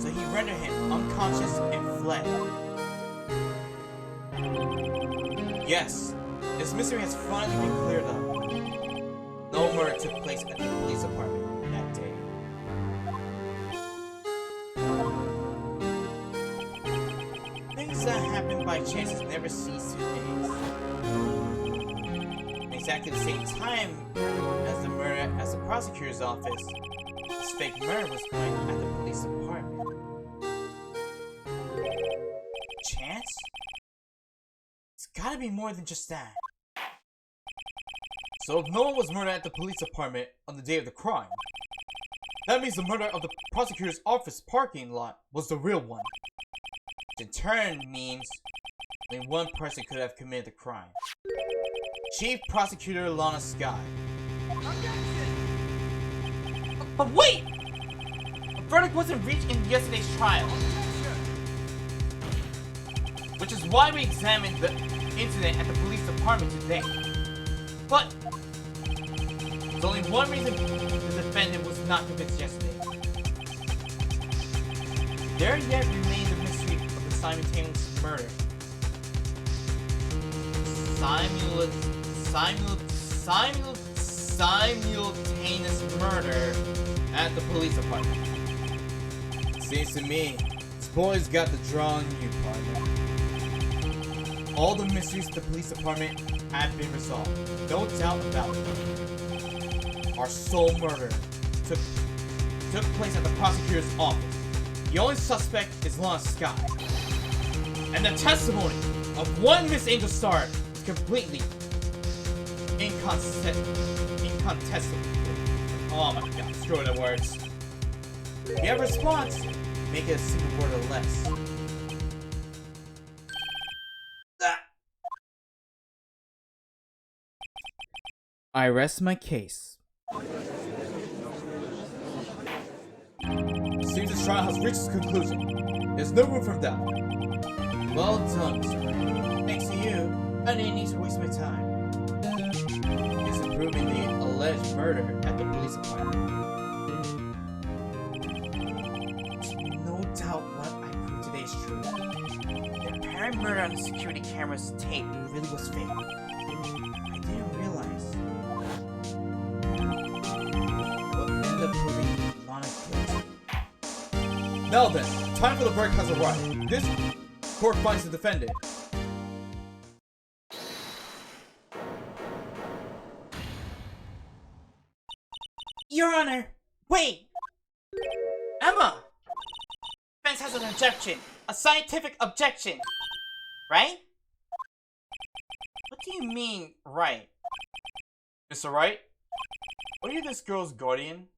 so he rendered him unconscious and fled. Yes, this mystery has finally been cleared up. No murder took place at the police department that day. Things that happen by chance never cease to amaze. Exactly the same time as the murder at the prosecutor's office, this fake murder was going at the police department. Chance? It's gotta be more than just that. So if no one was murdered at the police department on the day of the crime, that means the murder of the prosecutor's office parking lot was the real one. Which in turn means only one person could have committed the crime. Chief Prosecutor Lana Sky. But wait! A verdict wasn't reached in yesterday's trial. Which is why we examined the incident at the police department today. But there's only one reason the defendant was not convinced yesterday. There yet remained the mystery of the simultaneous murder. Simultaneous murder at the police department. Seems to me, this boy's got the draw on you, partner. All the mysteries of the police department have been resolved. No doubt about it. Our sole murder took place at the prosecutor's office. the only suspect is Lana Sky. And the testimony of one Miss Angel Star is completely incontestable. Oh my god, screw the words. If you have a response, make it a single word or less. I rest my case. Seems this trial has reached its conclusion. There's no room for doubt. Well done, Mr. Ray. Thanks to you, I didn't need to waste my time. It's proving the alleged murder at the police department. No doubt what I proved today is true. The apparent murder on the security camera's tape really was fake. I didn't realize. What ended up proving Lana guilty. Now then, time for the verdict has arrived. This court finds the defendant. Your Honor! Wait! Emma! Defense has an objection. A scientific objection. Right? What do you mean, right? Mr. Wright? Are you this girl's guardian?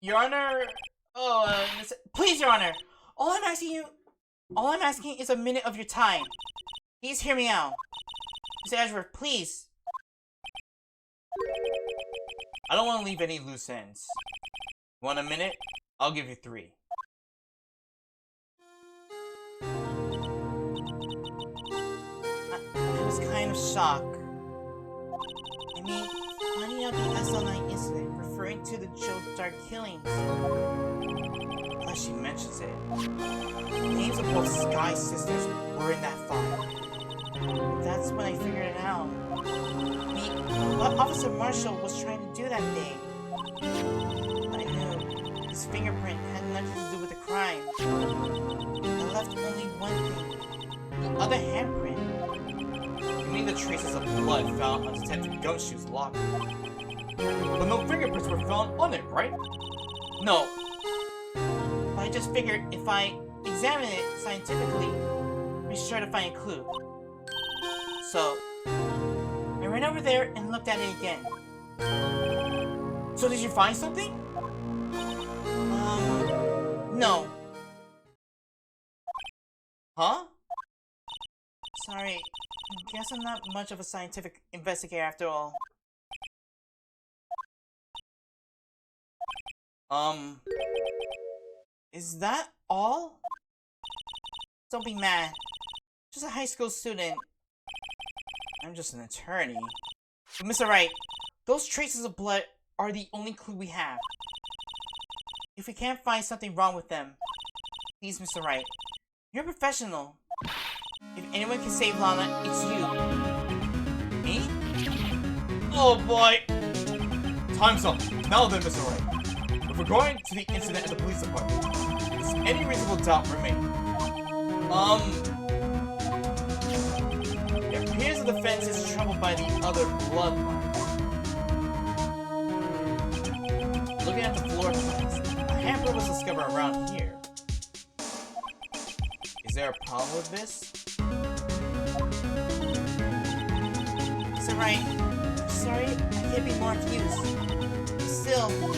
Your Honor... Oh, please, Your Honor! All I'm asking is a minute of your time. Please hear me out. Mr. Edgeworth, please. I don't want to leave any loose ends. You want a minute? I'll give you 3. I was kind of shocked. I mean, finding out the SL9 incident referring to the Joe Dark killings. Unless she mentions it. The names of both Sky sisters were in that file. That's when I figured it out. I mean, what Officer Marshall was trying to do that day. I knew his fingerprint had nothing to do with the crime. I left only one thing. The other handprint. You mean the traces of blood found on Detective Gumshoe's locker? But no fingerprints were found on it, right? No. But I just figured if I examine it scientifically, I'd be sure to find a clue. So, I ran over there and looked at it again. So did you find something? No. Huh? Sorry. I guess I'm not much of a scientific investigator after all. Is that all? Don't be mad. Just a high school student. I'm just an attorney. But Mr. Wright, those traces of blood are the only clue we have. If we can't find something wrong with them, please, Mr. Wright, you're a professional. If anyone can save Lana, it's you. Me? Oh boy! Time's up. Now then, Mr. Wright. If we're going to the incident at the police department, does any reasonable doubt remain? It appears the defense is troubled by the other blood marks. Looking at the floor plans, a hamper was discovered around here. Is there a problem with this? Mr. Wright, sorry, I can't be more accused. Still, if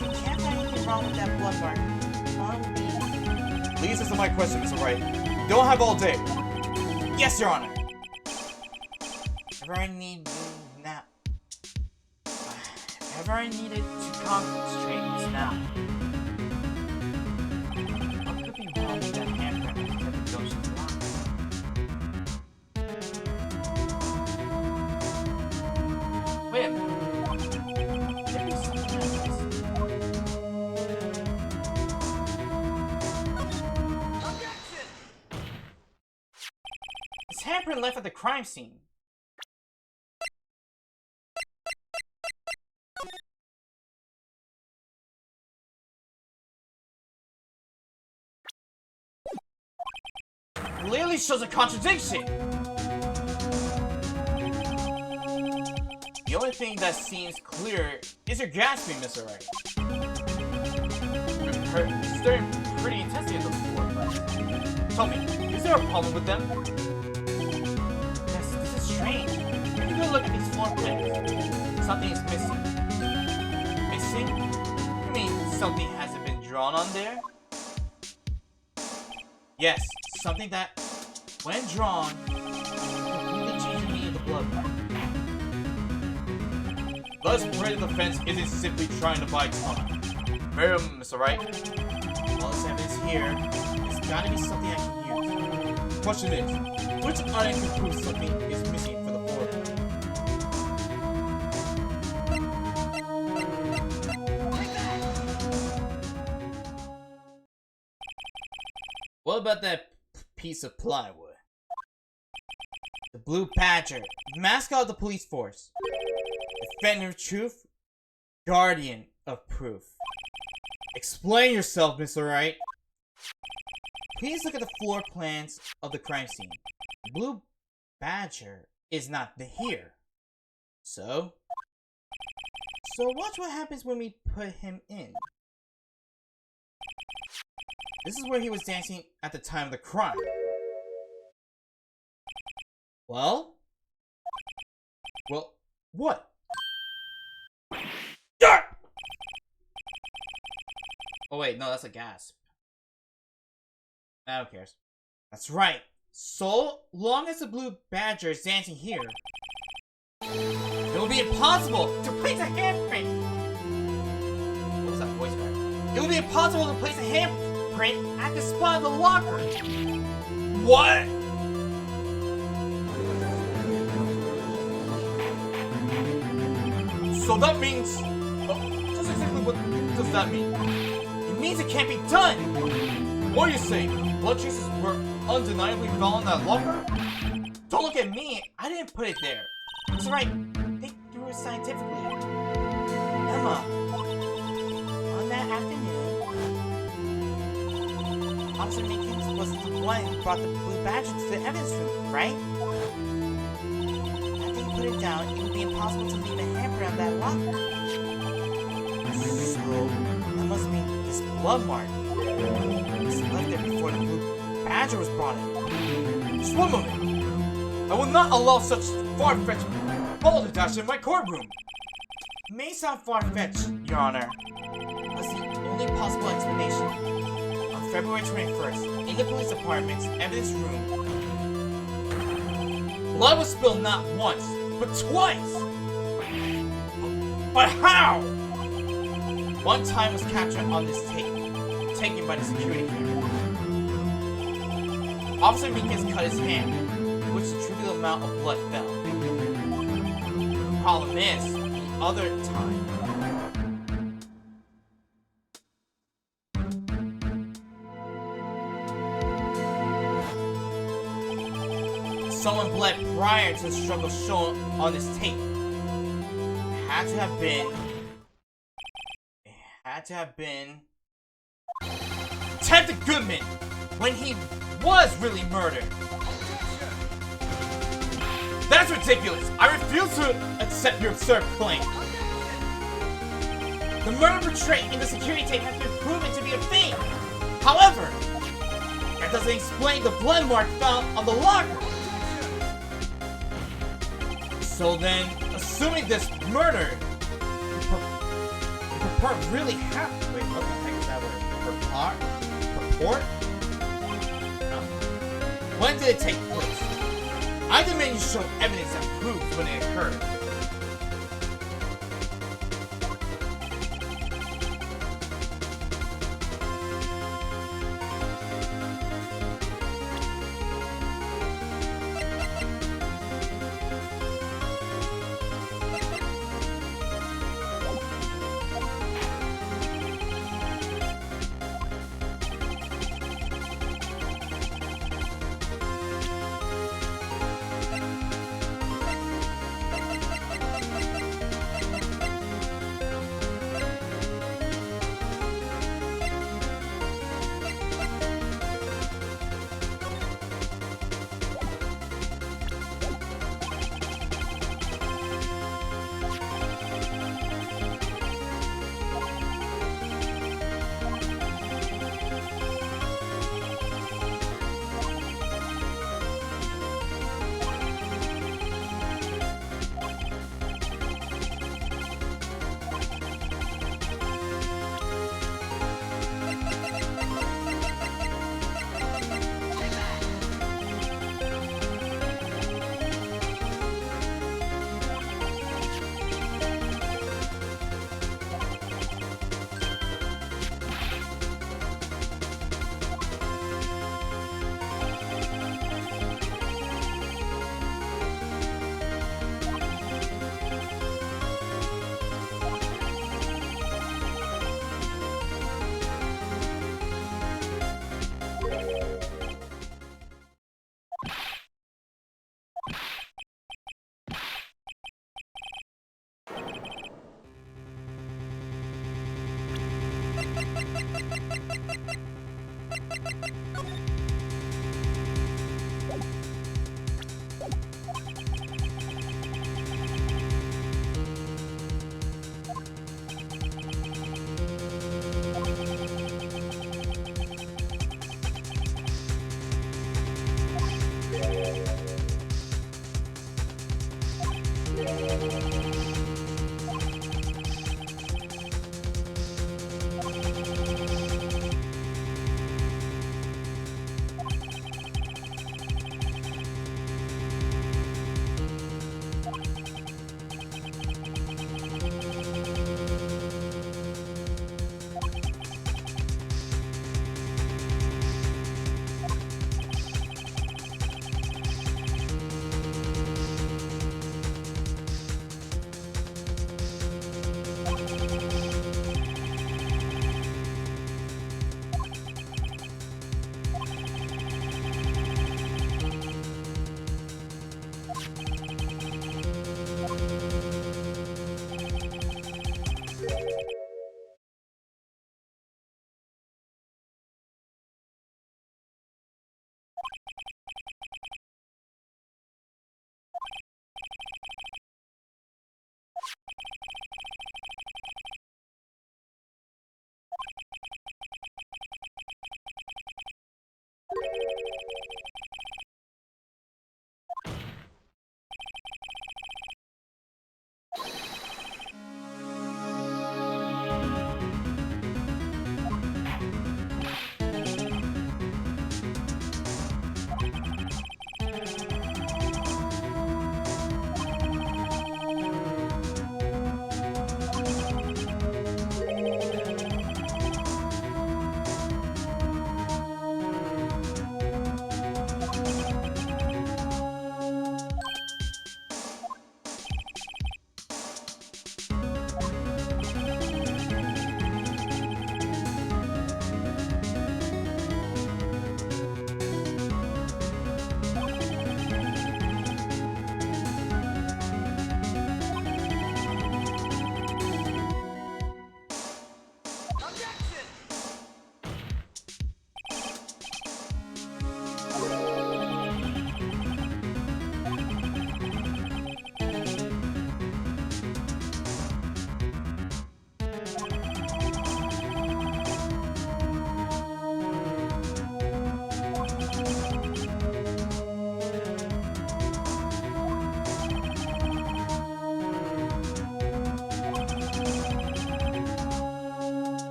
you can't find anything wrong with that blood mark, Lana will be... Please answer my question, Mr. Wright. You don't have all day. Yes, Your Honor. Ever I need you now. Ever I needed to concentrate is now. What could be wrong with that handprint that the ghost is locked? Wait a minute. There is something else. This handprint left at the crime scene. Clearly shows a contradiction. The only thing that seems clear is your gasping, Mr. Wright. staring pretty intensely at the floor plans. Tell me, is there a problem with them? Yes, this is strange. When you go look at these floor plans, something is missing. Missing? You mean something hasn't been drawn on there? Yes, something that, when drawn, completely changes the meaning of the blood mark. Let's pray the fence isn't simply trying to buy time. Remember, Mr. Wright? All this evidence here, there's gotta be something I can use. Question is, which item can prove something is missing for the floor plan? What about that piece of plywood? The Blue Badger, mascot of the police force. Defender of truth, guardian of proof. Explain yourself, Mr. Wright. Please look at the floor plans of the crime scene. The Blue Badger is not here. So watch what happens when we put him in. This is where he was dancing at the time of the crime. Well, what? Oh wait, no, that's a gasp. Who cares? That's right. So long as the Blue Badger is dancing here, it will be impossible to place a handprint. What was that voice crack? It will be impossible to place a handprint at the spot of the locker. What? So that means... just exactly what does that mean? It means it can't be done. What are you saying? Blood traces were undeniably found in that locker? Don't look at me. I didn't put it there. It's right. Think through it scientifically. Emma, on that afternoon, Officer Minkins was the one who brought the Blue Badger to the evidence room, right? After you put it down, it would be impossible to leave a handprint on that locker. So, that must mean this blood mark was left there before the Blue Badger was brought in. Just one moment. I will not allow such far-fetched balderdash in my courtroom. It may sound far-fetched, Your Honor. That's the only possible explanation. On February 21st, in the police department's evidence room, Blood was spilled not once, but twice! But how? one time was captured on this tape, taken by the security camera. Officer Minkins cut his hand, which is true to the amount of blood fell. The problem is, the other time, someone bled prior to the struggle shown on this tape. It had to have been Ted Goodman, when he was really murdered. that's ridiculous. I refuse to accept your absurd claim. The murder portrayed in the security tape has been proven to be a fake. However, that doesn't explain the blood mark found on the locker. So then, assuming this murder, the purport really happened. Wait, what the heck is that word? Purport? No. When did it take place? I demand you show evidence that proves when it occurred.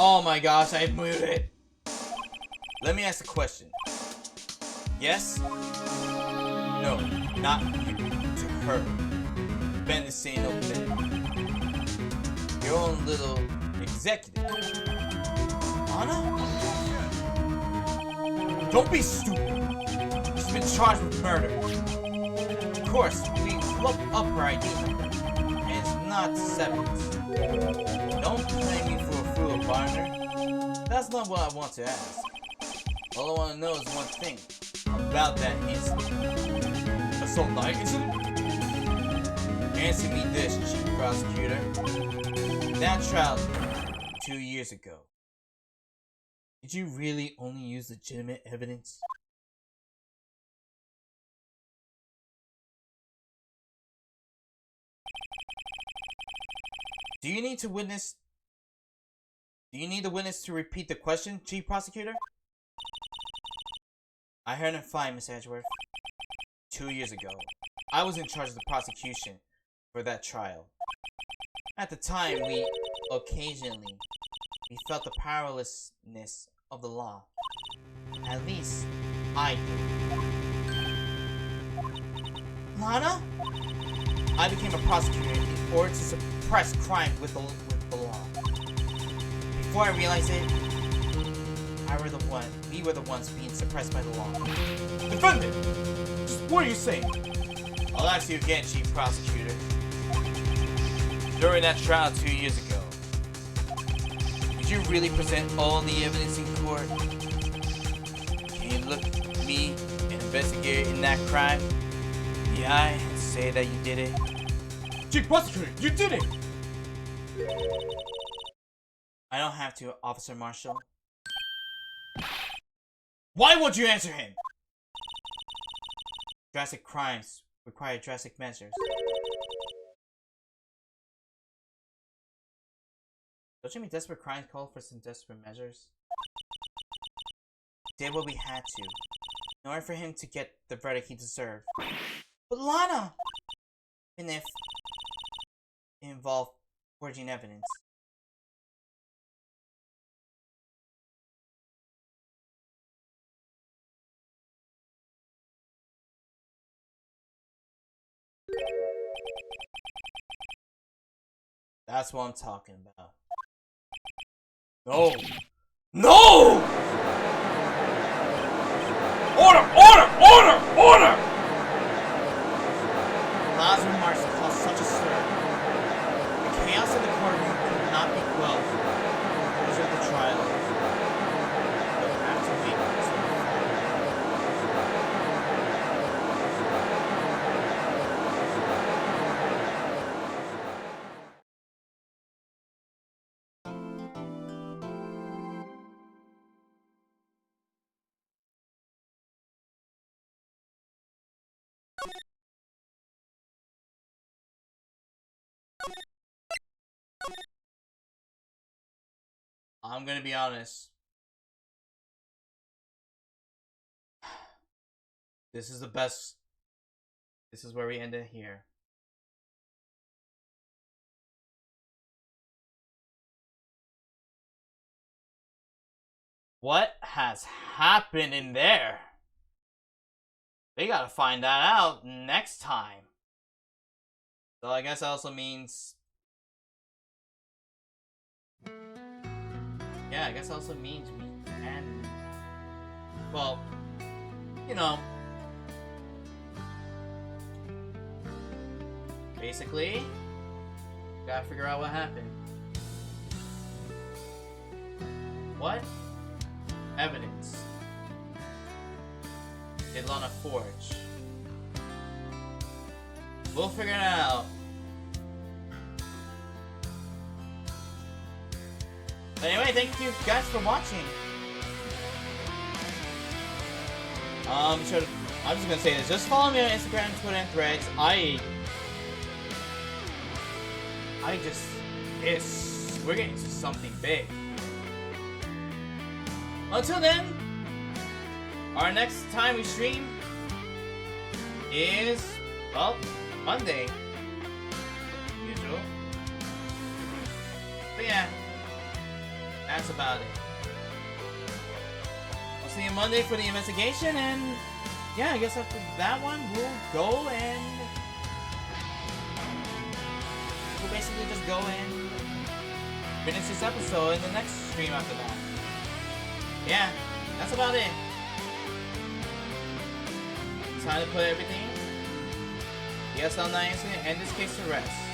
Oh my gosh, I moved it. Let me ask a question. Yes? No, not you. To her. Ben is saying no Ben. Your own little executive. Anna? Don't be stupid. She's been charged with murder. Of course, we look up her ID number. And it's not Sevens. Don't play me for a fool, partner. That's not what I want to ask. All I want to know is one thing about that incident. Assault night incident? Answer me this, Chief Prosecutor. That trial 2 years ago. Did you really only use legitimate evidence? Do you need the witness to repeat the question, Chief Prosecutor? I heard him fine, Miss Edgeworth. 2 years ago, I was in charge of the prosecution for that trial. At the time, we felt the powerlessness of the law. At least, I did. Lana? I became a prosecutor in order to suppress crime with the law. Before I realized it, we were the ones being suppressed by the law. Defendant! What are you saying? I'll ask you again, Chief Prosecutor. During that trial 2 years ago, did you really present all the evidence in court? Can you look me, an investigator in that crime, in the eye and say that you did it? Chief Prosecutor, you did it! I don't have to, Officer Marshall. Why won't you answer him? Drastic crimes require drastic measures. Don't you mean desperate crimes call for some desperate measures? We did what we had to, in order for him to get the verdict he deserved. But Lana! Even if it involved forging evidence. That's what I'm talking about. No! No! Order! Order! Order! Order! Lana's remarks caused such a stir. The chaos in the courtroom could not be quelled. Those are the trials. You'll have to wait until the fall. I'm gonna be honest. This is the best. This is where we end it here. What has happened in there? We gotta find that out next time. So I guess that also means... Yeah, I guess that also means we can... Well, you know... Basically, gotta figure out what happened. What evidence did Lana forge? We'll figure it out. But anyway, thank you guys for watching. I'm just gonna say this. Just follow me on Instagram, Twitter, and Threads. We're getting to something big. Until then, our next time we stream is, well, Monday. Usual. But yeah, that's that's about it. We'll see you Monday for the investigation, and yeah, I guess after that one, we'll go and we'll basically just go and finish this episode in the next stream after that. Yeah, that's about it. Time to put everything. ESL9 is going to end this case to rest.